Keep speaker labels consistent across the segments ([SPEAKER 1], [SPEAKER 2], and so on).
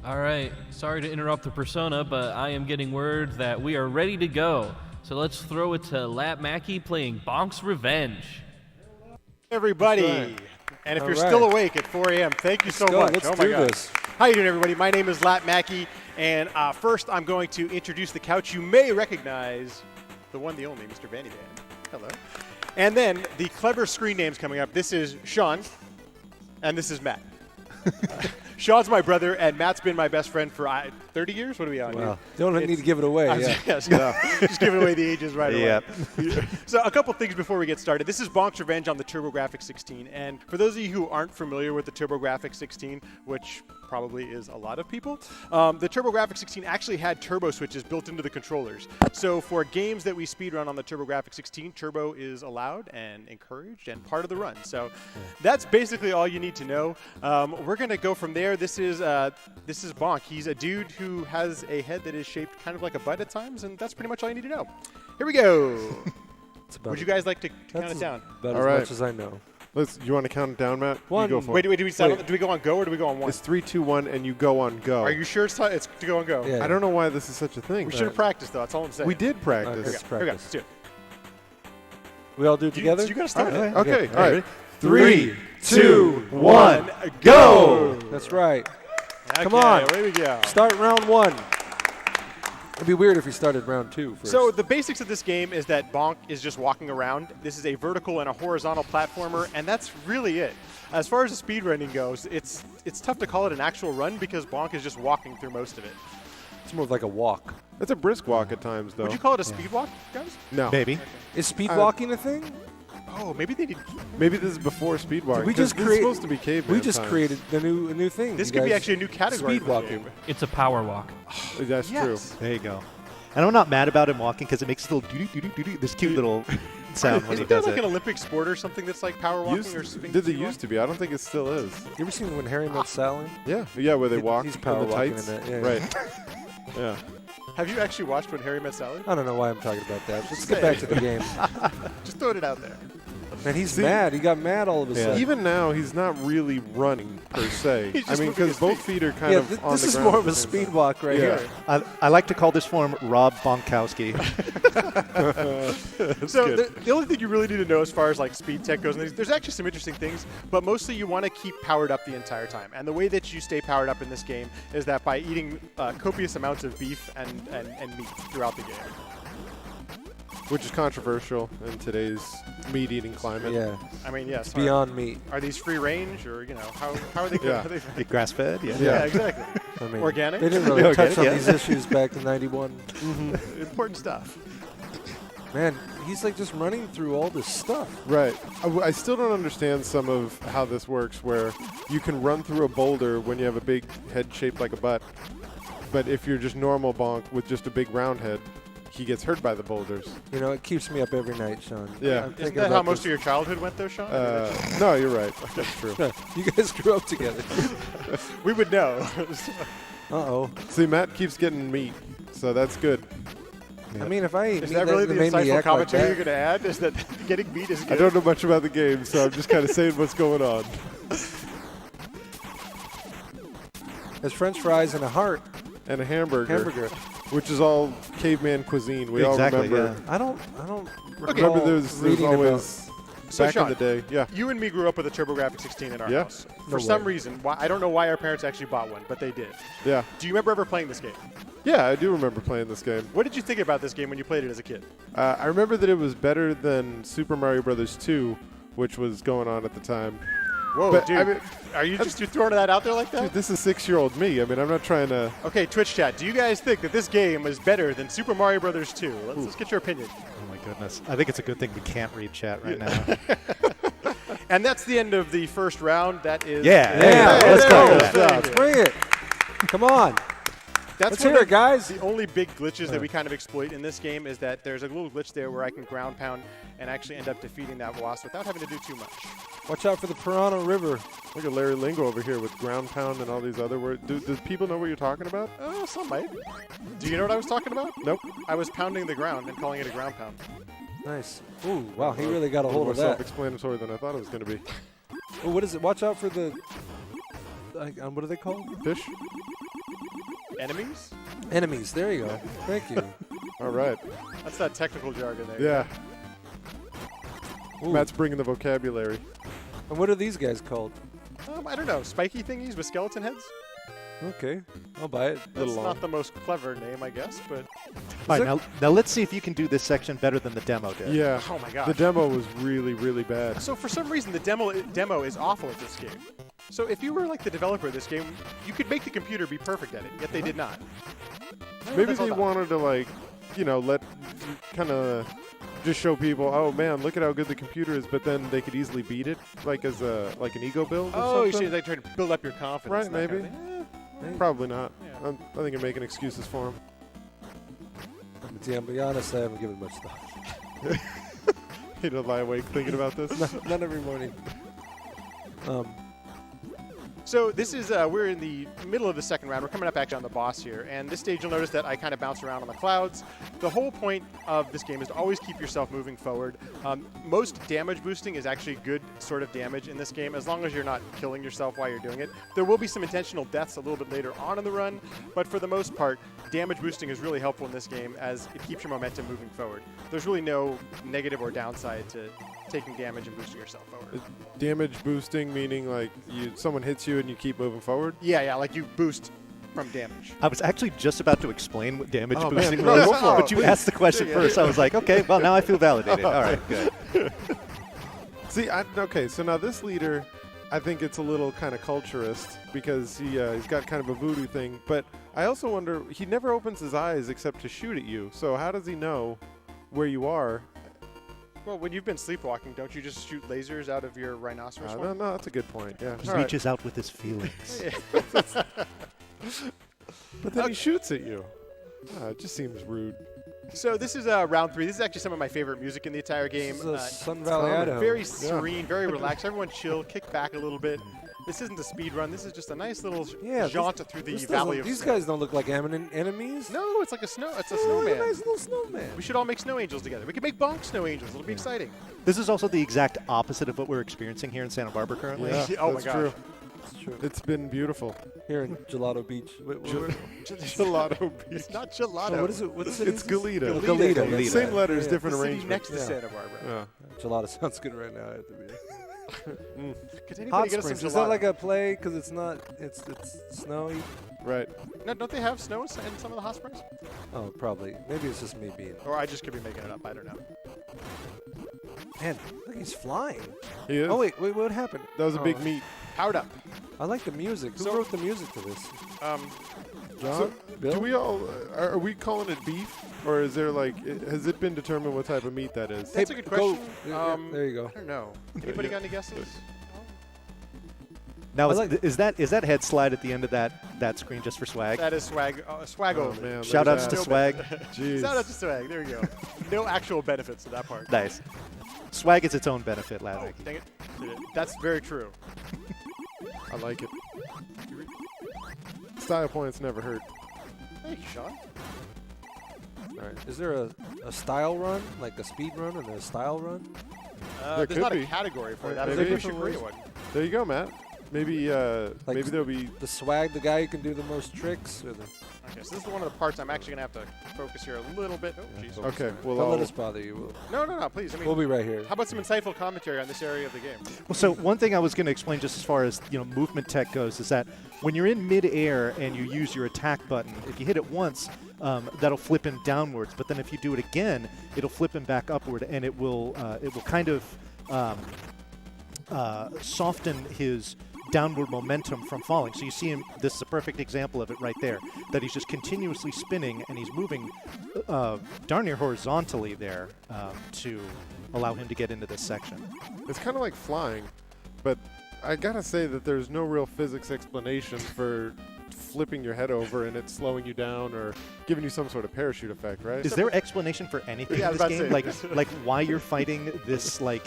[SPEAKER 1] All right, sorry to interrupt the persona, but I am getting word that we are ready to go. So let's throw it to LattMackey playing Bonk's Revenge.
[SPEAKER 2] Everybody,
[SPEAKER 3] right.
[SPEAKER 2] and if you're still awake at 4 a.m., thank you so much.
[SPEAKER 3] Let's
[SPEAKER 2] oh my
[SPEAKER 3] do
[SPEAKER 2] God.
[SPEAKER 3] this.
[SPEAKER 2] How you doing, everybody? My name is LattMackey, and first I'm going to introduce the couch. You may recognize the one, the only, Mr. Vanny Van. Hello. And then the clever screen names coming up. This is Sean, and this is Matt. Sean's my brother, and Matt's been my best friend for 30 years? What are we on here?
[SPEAKER 3] Don't need to give it away.
[SPEAKER 2] Yes, just giving away the ages right away. So a couple things before we get started. This is Bonk's Revenge on the TurboGrafx 16. And for those of you who aren't familiar with the TurboGrafx 16, which probably is a lot of people, the TurboGrafx 16 actually had turbo switches built into the controllers. So for games that we speedrun on the TurboGrafx 16, turbo is allowed and encouraged and part of the run. So that's basically all you need to know. We're going to go from there. This is Bonk. He's a dude who has a head that is shaped kind of like a butt at times, and that's pretty much all you need to know. Here we go. Would you guys like to count it down?
[SPEAKER 3] About as much as I know.
[SPEAKER 4] You want to count it down, Matt?
[SPEAKER 3] One.
[SPEAKER 4] You go for
[SPEAKER 2] Wait,
[SPEAKER 4] it.
[SPEAKER 2] do we go on go or do we go on one?
[SPEAKER 4] It's 3, 2, 1, and you go on go.
[SPEAKER 2] Are you sure it's to go on go?
[SPEAKER 3] Yeah.
[SPEAKER 4] I don't know why this is such a thing.
[SPEAKER 2] We should have practiced, though. That's all I'm saying.
[SPEAKER 4] We did practice.
[SPEAKER 3] Let's
[SPEAKER 2] Here we go.
[SPEAKER 3] practice.
[SPEAKER 2] Let's do it.
[SPEAKER 3] We all do it together?
[SPEAKER 2] You got to start it.
[SPEAKER 4] Okay. All right.
[SPEAKER 3] 3,
[SPEAKER 4] 2,
[SPEAKER 2] 1, go!
[SPEAKER 3] That's right.
[SPEAKER 2] Okay,
[SPEAKER 3] Come on.
[SPEAKER 2] Here we go.
[SPEAKER 3] Start round 1. It'd be weird if we started round 2 first.
[SPEAKER 2] So the basics of this game is that Bonk is just walking around. This is a vertical and a horizontal platformer, and that's really it. As far as the speedrunning goes, it's tough to call it an actual run because Bonk is just walking through most of it.
[SPEAKER 3] It's more like a walk.
[SPEAKER 4] It's a brisk walk at times, though.
[SPEAKER 2] Would you call it a speed walk, guys?
[SPEAKER 4] No.
[SPEAKER 5] Maybe.
[SPEAKER 3] Is speed walking a thing?
[SPEAKER 2] Oh, maybe they need.
[SPEAKER 4] Maybe this is before speed walking.
[SPEAKER 3] We just
[SPEAKER 4] This is
[SPEAKER 3] create-
[SPEAKER 4] supposed to be caveman
[SPEAKER 3] We just
[SPEAKER 4] times.
[SPEAKER 3] created a new thing.
[SPEAKER 2] This
[SPEAKER 3] you
[SPEAKER 2] could be
[SPEAKER 3] guys.
[SPEAKER 2] actually a new category.
[SPEAKER 3] Speed
[SPEAKER 2] for the
[SPEAKER 3] walking.
[SPEAKER 2] game.
[SPEAKER 1] It's a power walk.
[SPEAKER 4] That's true.
[SPEAKER 5] There you go. And I'm not mad about him walking because it makes this little doo-doo-doo-doo-doo, this cute little sound when he
[SPEAKER 2] Isn't there
[SPEAKER 5] does
[SPEAKER 2] like
[SPEAKER 5] it.
[SPEAKER 2] an Olympic sport or something that's like power walking or speed
[SPEAKER 4] Did they
[SPEAKER 2] walking?
[SPEAKER 4] used to be? I don't think it still is.
[SPEAKER 3] You ever seen When Harry Met Sally?
[SPEAKER 4] Yeah, where they walk
[SPEAKER 3] He's
[SPEAKER 4] in
[SPEAKER 3] power
[SPEAKER 4] the
[SPEAKER 3] walking
[SPEAKER 4] tights.
[SPEAKER 3] in that. Yeah,
[SPEAKER 4] Right. Yeah.
[SPEAKER 2] Have you actually watched When Harry Met Sally?
[SPEAKER 3] I don't know why I'm talking about that. Let's get back to the game.
[SPEAKER 2] Just throwing it out there.
[SPEAKER 3] Man, he's mad. He got mad all of a sudden.
[SPEAKER 4] Even now, he's not really running per se.
[SPEAKER 2] He's
[SPEAKER 4] I
[SPEAKER 2] just
[SPEAKER 4] mean,
[SPEAKER 2] moving
[SPEAKER 4] because
[SPEAKER 2] his
[SPEAKER 4] both feet are kind
[SPEAKER 3] Yeah,
[SPEAKER 4] of on
[SPEAKER 3] this
[SPEAKER 4] the
[SPEAKER 3] is
[SPEAKER 4] ground
[SPEAKER 3] more
[SPEAKER 4] at
[SPEAKER 3] of a
[SPEAKER 4] the same
[SPEAKER 3] speed
[SPEAKER 4] time.
[SPEAKER 3] walk right
[SPEAKER 4] Yeah.
[SPEAKER 3] here.
[SPEAKER 5] I like to call this form Rob Bonkowski.
[SPEAKER 2] So the only thing you really need to know as far as like speed tech goes, and there's actually some interesting things, but mostly you want to keep powered up the entire time. And the way that you stay powered up in this game is that by eating copious amounts of beef and meat throughout the game.
[SPEAKER 4] Which is controversial in today's meat-eating climate.
[SPEAKER 3] Yeah,
[SPEAKER 2] I mean, yes.
[SPEAKER 3] beyond meat.
[SPEAKER 2] Are these free range or, how are they?
[SPEAKER 4] Yeah.
[SPEAKER 2] How are they
[SPEAKER 5] Grass-fed, yeah.
[SPEAKER 2] yeah, exactly.
[SPEAKER 3] I mean,
[SPEAKER 2] Organic?
[SPEAKER 3] They didn't really touch
[SPEAKER 5] Organic,
[SPEAKER 3] on
[SPEAKER 5] yeah.
[SPEAKER 3] these issues back in '91.
[SPEAKER 2] Important stuff.
[SPEAKER 3] Man, he's like just running through all this stuff.
[SPEAKER 4] Right. I still don't understand some of how this works, where you can run through a boulder when you have a big head shaped like a butt, but if you're just normal Bonk with just a big round head, he gets hurt by the boulders.
[SPEAKER 3] You know, it keeps me up every night, Sean.
[SPEAKER 4] Yeah.
[SPEAKER 3] I'm
[SPEAKER 2] Isn't
[SPEAKER 3] thinking
[SPEAKER 2] that how
[SPEAKER 3] about
[SPEAKER 2] most
[SPEAKER 3] this.
[SPEAKER 2] of your childhood went, though, Sean?
[SPEAKER 4] No, you're right. That's true.
[SPEAKER 3] You guys grew up together.
[SPEAKER 2] We would know.
[SPEAKER 3] Uh-oh.
[SPEAKER 4] See, Matt keeps getting meat, so that's good.
[SPEAKER 3] I mean, if I ate
[SPEAKER 2] Is
[SPEAKER 3] meat,
[SPEAKER 2] that really the
[SPEAKER 3] made me
[SPEAKER 2] insightful
[SPEAKER 3] act like
[SPEAKER 2] commentary
[SPEAKER 3] that.
[SPEAKER 2] you're going to add? Is that getting meat is good?
[SPEAKER 4] I don't know much about the game, so I'm just kind of saying what's going on.
[SPEAKER 3] There's French fries and a heart.
[SPEAKER 4] And a hamburger,
[SPEAKER 3] Hamburger.
[SPEAKER 4] which is all caveman cuisine. We
[SPEAKER 5] Exactly,
[SPEAKER 4] all remember.
[SPEAKER 5] yeah.
[SPEAKER 3] I don't
[SPEAKER 4] Remember,
[SPEAKER 3] recall
[SPEAKER 4] there's
[SPEAKER 3] reading
[SPEAKER 4] always
[SPEAKER 2] So,
[SPEAKER 4] back
[SPEAKER 2] Sean,
[SPEAKER 4] in the day. Yeah.
[SPEAKER 2] You and me grew up with a TurboGrafx 16 in our
[SPEAKER 4] Yeah.
[SPEAKER 2] house.
[SPEAKER 3] No
[SPEAKER 2] For some
[SPEAKER 3] way.
[SPEAKER 2] reason, I don't know why our parents actually bought one, but they did.
[SPEAKER 4] Yeah.
[SPEAKER 2] Do you remember ever playing this game?
[SPEAKER 4] Yeah, I do remember playing this game.
[SPEAKER 2] What did you think about this game when you played it as a kid?
[SPEAKER 4] I remember that it was better than Super Mario Brothers 2, which was going on at the time.
[SPEAKER 2] Whoa,
[SPEAKER 4] But,
[SPEAKER 2] dude.
[SPEAKER 4] I mean,
[SPEAKER 2] Are you just throwing that out there like that?
[SPEAKER 4] dude, this is 6-year-old me. I mean, I'm not trying to.
[SPEAKER 2] Okay, Twitch chat. Do you guys think that this game is better than Super Mario Brothers 2? Let's get your opinion.
[SPEAKER 5] Oh, my goodness. I think it's a good thing we can't read chat right now.
[SPEAKER 2] And that's the end of the first round. That is.
[SPEAKER 5] Yeah,
[SPEAKER 3] Yeah,
[SPEAKER 5] let's
[SPEAKER 2] there
[SPEAKER 5] go.
[SPEAKER 2] it is. Thank you.
[SPEAKER 3] Bring it. Come on.
[SPEAKER 2] That's
[SPEAKER 3] Let's
[SPEAKER 2] one
[SPEAKER 3] hear
[SPEAKER 2] of
[SPEAKER 3] it, guys.
[SPEAKER 2] The only big glitches that we kind of exploit in this game is that there's a little glitch there where I can ground pound and actually end up defeating that boss without having to do too much.
[SPEAKER 3] Watch out for the Piranha River.
[SPEAKER 4] Look at Larry Lingo over here with ground pound and all these other words. Do people know what you're talking about?
[SPEAKER 2] Oh, some might. Do you know what I was talking about?
[SPEAKER 4] Nope.
[SPEAKER 2] I was pounding the ground and calling it a ground pound.
[SPEAKER 3] Nice. Ooh, wow, he really got a hold
[SPEAKER 4] more
[SPEAKER 3] of that.
[SPEAKER 4] self-explanatory than I thought it was going to be.
[SPEAKER 3] Oh, what is it? Watch out for the. What are they called?
[SPEAKER 4] Fish?
[SPEAKER 2] Enemies?
[SPEAKER 3] Enemies. There you go. Thank you.
[SPEAKER 4] All right.
[SPEAKER 2] That's that technical jargon there.
[SPEAKER 4] Yeah.
[SPEAKER 3] Ooh.
[SPEAKER 4] Matt's bringing the vocabulary.
[SPEAKER 3] And what are these guys called?
[SPEAKER 2] I don't know. Spiky thingies with skeleton heads?
[SPEAKER 3] Okay, I'll buy it.
[SPEAKER 2] That's not the most clever name, I guess, but...
[SPEAKER 5] All right, now let's see if you can do this section better than the demo did.
[SPEAKER 4] Yeah.
[SPEAKER 2] Oh, my gosh.
[SPEAKER 4] The demo was really, really bad.
[SPEAKER 2] So for some reason, the demo is awful at this game. So if you were like the developer of this game, you could make the computer be perfect at it, yet they did not.
[SPEAKER 4] Maybe they wanted to, like, you know, let kind of just show people, oh man, look at how good the computer is, but then they could easily beat it, like as a an ego build.
[SPEAKER 2] Oh,
[SPEAKER 4] or
[SPEAKER 2] you
[SPEAKER 4] something.
[SPEAKER 2] see, they try to build up your confidence.
[SPEAKER 4] Right? Maybe. Probably not.
[SPEAKER 2] Yeah.
[SPEAKER 4] I think I'm making excuses for him.
[SPEAKER 3] To be honest, I haven't given much thought.
[SPEAKER 4] You don't lie awake thinking about this.
[SPEAKER 3] Not every morning.
[SPEAKER 2] So this is, we're in the middle of the second round. We're coming up actually on the boss here. And this stage, you'll notice that I kind of bounce around on the clouds. The whole point of this game is to always keep yourself moving forward. Most damage boosting is actually good sort of damage in this game, as long as you're not killing yourself while you're doing it. There will be some intentional deaths a little bit later on in the run, but for the most part, damage boosting is really helpful in this game as it keeps your momentum moving forward. There's really no negative or downside to taking damage and boosting yourself forward.
[SPEAKER 4] Damage boosting meaning like someone hits you and you keep moving forward?
[SPEAKER 2] Yeah, like you boost from damage.
[SPEAKER 5] I was actually just about to explain what damage
[SPEAKER 4] Oh,
[SPEAKER 5] boosting
[SPEAKER 4] man.
[SPEAKER 5] was,
[SPEAKER 4] Go for it.
[SPEAKER 5] but you asked the question first. I was like, okay, well, now I feel validated. All right, good.
[SPEAKER 4] See, okay, so now this leader, I think it's a little kind of culturist because he's got kind of a voodoo thing, but I also wonder, he never opens his eyes except to shoot at you, so how does he know where you are?
[SPEAKER 2] Well, when you've been sleepwalking, don't you just shoot lasers out of your rhinoceros
[SPEAKER 4] No,
[SPEAKER 2] one?
[SPEAKER 4] that's a good point, yeah.
[SPEAKER 5] He
[SPEAKER 4] All right.
[SPEAKER 5] reaches out with his feelings.
[SPEAKER 4] But then he shoots at you. It just seems rude.
[SPEAKER 2] So this is round 3. This is actually some of my favorite music in the entire game.
[SPEAKER 3] This is Sun Valley, Idaho.
[SPEAKER 2] Very serene, very relaxed. Everyone chill, kick back a little bit. This isn't a speed run. This is just a nice little jaunt through the valley of
[SPEAKER 3] These
[SPEAKER 2] snow.
[SPEAKER 3] guys don't look like enemies.
[SPEAKER 2] No, it's like it's a
[SPEAKER 3] Look
[SPEAKER 2] snowman.
[SPEAKER 3] at a nice little snowman.
[SPEAKER 2] We should all make snow angels together. We could make Bonk snow angels. It'll be exciting.
[SPEAKER 5] This is also the exact opposite of what we're experiencing here in Santa Barbara currently.
[SPEAKER 4] Yeah,
[SPEAKER 2] Oh my
[SPEAKER 4] that's
[SPEAKER 2] gosh.
[SPEAKER 4] true.
[SPEAKER 3] It's true.
[SPEAKER 4] It's been beautiful.
[SPEAKER 3] Here in Gelato Beach.
[SPEAKER 4] Gelato Beach.
[SPEAKER 2] It's not gelato.
[SPEAKER 3] Oh, what is it? What city
[SPEAKER 4] It's
[SPEAKER 3] is this?
[SPEAKER 4] Galita.
[SPEAKER 3] Galita.
[SPEAKER 4] Same letters,
[SPEAKER 3] Yeah.
[SPEAKER 4] different
[SPEAKER 2] The city
[SPEAKER 4] arrangement.
[SPEAKER 2] next to
[SPEAKER 3] Yeah.
[SPEAKER 2] Santa Barbara.
[SPEAKER 4] Yeah.
[SPEAKER 3] Gelato sounds good right now. I have to be.
[SPEAKER 2] Could anybody
[SPEAKER 3] Hot
[SPEAKER 2] get us some
[SPEAKER 3] Springs. Is
[SPEAKER 2] gelato?
[SPEAKER 3] that like a play? Because it's not. It's snowy.
[SPEAKER 4] Right.
[SPEAKER 2] No, don't they have snow in some of the hot springs?
[SPEAKER 3] Oh, probably. Maybe it's just me being.
[SPEAKER 2] Or I just could be making it up. I don't know.
[SPEAKER 3] Man, look, he's flying.
[SPEAKER 4] He is.
[SPEAKER 3] Oh wait, what happened?
[SPEAKER 4] That was a big
[SPEAKER 3] Oh.
[SPEAKER 4] meat.
[SPEAKER 2] Powered up.
[SPEAKER 3] I like the music. Who
[SPEAKER 2] So-
[SPEAKER 3] wrote the music to this?
[SPEAKER 4] So,
[SPEAKER 3] Bill?
[SPEAKER 4] do we all, are we calling it beef? Or is there like, has it been determined what type of meat that is?
[SPEAKER 2] That's a good question.
[SPEAKER 3] There you go.
[SPEAKER 2] I don't know. Anybody got any guesses?
[SPEAKER 5] Now,
[SPEAKER 3] I like-
[SPEAKER 5] is that head slide at the end of that screen just for swag?
[SPEAKER 2] That is swag. Swag
[SPEAKER 4] Oh,
[SPEAKER 2] only.
[SPEAKER 4] man.
[SPEAKER 5] Shout outs to
[SPEAKER 4] There's
[SPEAKER 5] swag.
[SPEAKER 4] Jeez.
[SPEAKER 2] Shout out to swag. There you go. No actual benefits to that part.
[SPEAKER 5] Nice. Swag is its own benefit,
[SPEAKER 2] Oh,
[SPEAKER 5] LattMackey.
[SPEAKER 2] dang it. That's very true.
[SPEAKER 4] I like it. Style points never hurt.
[SPEAKER 2] Thank you, Sean.
[SPEAKER 3] All right. Is there a style run, like a speed run and a style run?
[SPEAKER 4] There
[SPEAKER 2] There's
[SPEAKER 4] could
[SPEAKER 2] not
[SPEAKER 4] be.
[SPEAKER 2] a category for that.
[SPEAKER 4] Maybe.
[SPEAKER 2] Maybe we should create one.
[SPEAKER 4] There you go, Matt. Maybe maybe there'll be.
[SPEAKER 3] The swag, the guy who can do the most tricks, or the.
[SPEAKER 2] Okay, so this is one of the parts I'm actually going to have to focus here a little bit. Oh, jeez.
[SPEAKER 4] Okay,
[SPEAKER 3] Don't
[SPEAKER 4] well,
[SPEAKER 3] let us bother you.
[SPEAKER 2] No, please. I mean,
[SPEAKER 3] We'll be right here.
[SPEAKER 2] how about some insightful commentary on this area of the game?
[SPEAKER 5] Well, so one thing I was going to explain just as far as movement tech goes is that when you're in midair and you use your attack button, if you hit it once, that'll flip him downwards. But then if you do it again, it'll flip him back upward, and it will kind of soften his downward momentum from falling. So you see him, this is a perfect example of it right there, that he's just continuously spinning and he's moving darn near horizontally there to allow him to get into this section.
[SPEAKER 4] it's kind of like flying, but I gotta say that there's no real physics explanation for flipping your head over and it slowing you down or giving you some sort of parachute effect, right?
[SPEAKER 5] Is there explanation for anything
[SPEAKER 2] Yeah, I
[SPEAKER 5] in
[SPEAKER 2] was
[SPEAKER 5] this
[SPEAKER 2] about to
[SPEAKER 5] game?
[SPEAKER 2] say.
[SPEAKER 5] Like why you're fighting this like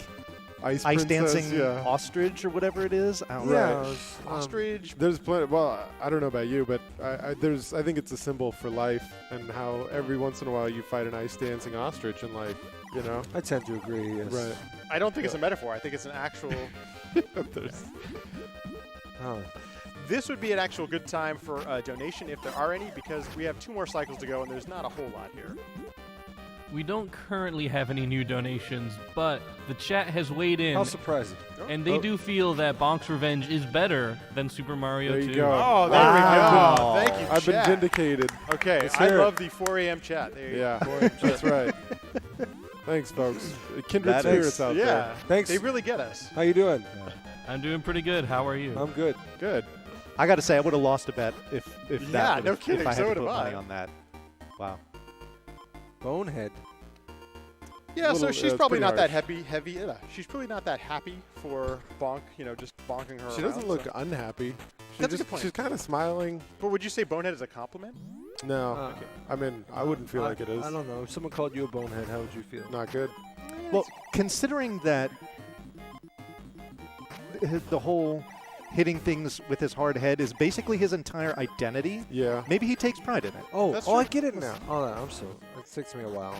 [SPEAKER 4] Ice
[SPEAKER 5] ice
[SPEAKER 4] Princess,
[SPEAKER 5] dancing
[SPEAKER 4] yeah.
[SPEAKER 5] ostrich or whatever it is? I don't know.
[SPEAKER 3] Yeah.
[SPEAKER 4] Right.
[SPEAKER 2] Ostrich.
[SPEAKER 4] There's plenty. Well, I don't know about you, but I think it's a symbol for life and how every once in a while you fight an ice dancing ostrich in life. You know.
[SPEAKER 3] I tend to agree. Yes.
[SPEAKER 4] Right.
[SPEAKER 2] I don't think it's a metaphor. I think it's an actual.
[SPEAKER 4] There's-
[SPEAKER 3] Oh.
[SPEAKER 2] this would be an actual good time for a donation if there are any, because we have 2 more cycles to go and there's not a whole lot here.
[SPEAKER 1] We don't currently have any new donations, but the chat has weighed in,
[SPEAKER 3] How surprising.
[SPEAKER 1] and they do feel that Bonk's Revenge is better than Super Mario
[SPEAKER 4] There
[SPEAKER 1] 2.
[SPEAKER 4] you go.
[SPEAKER 2] Oh, there
[SPEAKER 4] Wow.
[SPEAKER 2] we go. Thank you,
[SPEAKER 4] I've been
[SPEAKER 2] chat.
[SPEAKER 4] vindicated.
[SPEAKER 2] Okay,
[SPEAKER 3] Let's
[SPEAKER 2] I
[SPEAKER 3] hear it.
[SPEAKER 2] love the 4 a.m. chat. There you
[SPEAKER 4] Yeah,
[SPEAKER 2] go.
[SPEAKER 4] that's right. Thanks, folks. Kindred
[SPEAKER 5] That
[SPEAKER 4] spirits
[SPEAKER 5] is-
[SPEAKER 4] out
[SPEAKER 2] Yeah,
[SPEAKER 4] there.
[SPEAKER 3] Thanks.
[SPEAKER 2] they really get us.
[SPEAKER 3] How you doing?
[SPEAKER 1] I'm doing pretty good. How are you?
[SPEAKER 3] I'm good.
[SPEAKER 4] Good.
[SPEAKER 5] I got to say, I would have lost a bet if
[SPEAKER 2] Yeah,
[SPEAKER 5] that
[SPEAKER 2] no
[SPEAKER 5] would've-
[SPEAKER 2] kidding,
[SPEAKER 5] if I
[SPEAKER 2] so
[SPEAKER 5] had to
[SPEAKER 2] would've
[SPEAKER 5] put
[SPEAKER 2] I.
[SPEAKER 5] money on that. Wow.
[SPEAKER 3] Bonehead.
[SPEAKER 2] Yeah, so
[SPEAKER 4] Little,
[SPEAKER 2] she's
[SPEAKER 4] it's
[SPEAKER 2] probably
[SPEAKER 4] pretty
[SPEAKER 2] not that
[SPEAKER 4] harsh.
[SPEAKER 2] heavy. She's probably not that happy for Bonk, just bonking her
[SPEAKER 4] She
[SPEAKER 2] around,
[SPEAKER 4] doesn't look
[SPEAKER 2] so-
[SPEAKER 4] unhappy.
[SPEAKER 2] That's a good point.
[SPEAKER 4] She's kind of smiling.
[SPEAKER 2] But would you say bonehead is a compliment?
[SPEAKER 4] No. I mean, I wouldn't feel like it is.
[SPEAKER 3] I don't know. If someone called you a bonehead, how would you feel?
[SPEAKER 4] Not good.
[SPEAKER 5] Well, considering that the whole hitting things with his hard head is basically his entire identity,
[SPEAKER 4] Yeah.
[SPEAKER 5] maybe he takes pride in it.
[SPEAKER 3] Oh,
[SPEAKER 2] That's
[SPEAKER 3] I
[SPEAKER 2] true.
[SPEAKER 3] get it now. Oh, no, I'm so. It takes me a while.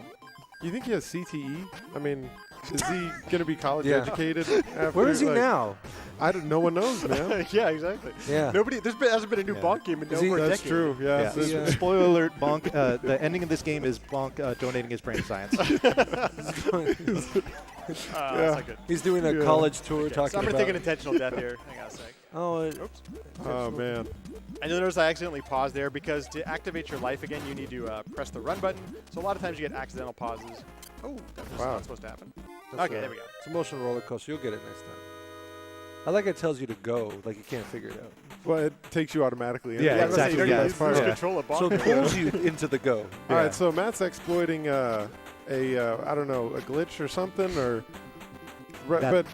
[SPEAKER 4] You think he has CTE? I mean, is he going to be college
[SPEAKER 3] Yeah.
[SPEAKER 4] educated? After,
[SPEAKER 3] Where is he
[SPEAKER 4] like,
[SPEAKER 3] now?
[SPEAKER 4] No one knows, man.
[SPEAKER 2] Yeah, exactly.
[SPEAKER 3] Yeah.
[SPEAKER 2] Hasn't been a new
[SPEAKER 5] Yeah.
[SPEAKER 2] Bonk game in
[SPEAKER 3] Is he-
[SPEAKER 2] over a
[SPEAKER 4] That's
[SPEAKER 2] decade.
[SPEAKER 4] true. Yeah.
[SPEAKER 5] Yeah.
[SPEAKER 4] so-
[SPEAKER 3] Yeah.
[SPEAKER 5] Spoiler alert, Bonk, the ending of this game is Bonk donating his brain to science.
[SPEAKER 2] That's not good.
[SPEAKER 3] He's doing a
[SPEAKER 4] Yeah.
[SPEAKER 3] college tour
[SPEAKER 2] Okay,
[SPEAKER 3] talking
[SPEAKER 2] so I'm
[SPEAKER 3] about.
[SPEAKER 2] gonna take an intentional death here. Hang on a sec.
[SPEAKER 3] Oh,
[SPEAKER 2] Oops.
[SPEAKER 4] Oh, man.
[SPEAKER 2] And you'll notice I accidentally paused there because to activate your life again, you need to press the run button. So a lot of times you get accidental pauses. Oh, that was
[SPEAKER 4] Wow.
[SPEAKER 2] not supposed to happen.
[SPEAKER 3] that's
[SPEAKER 2] Okay,
[SPEAKER 3] a-
[SPEAKER 2] there we go.
[SPEAKER 3] It's an emotional roller coaster. You'll get it next time. I like it tells you to go, like you can't figure it out.
[SPEAKER 4] Well, it takes you automatically.
[SPEAKER 5] Yeah,
[SPEAKER 2] I was gonna say,
[SPEAKER 5] exactly,
[SPEAKER 2] you don't
[SPEAKER 5] yeah,
[SPEAKER 2] even
[SPEAKER 5] that's part
[SPEAKER 2] lose
[SPEAKER 5] of it.
[SPEAKER 2] control of Bonk.
[SPEAKER 3] So it pulls you into the go.
[SPEAKER 4] All right, so Matt's exploiting I don't know, a glitch or something, or
[SPEAKER 5] That-
[SPEAKER 4] but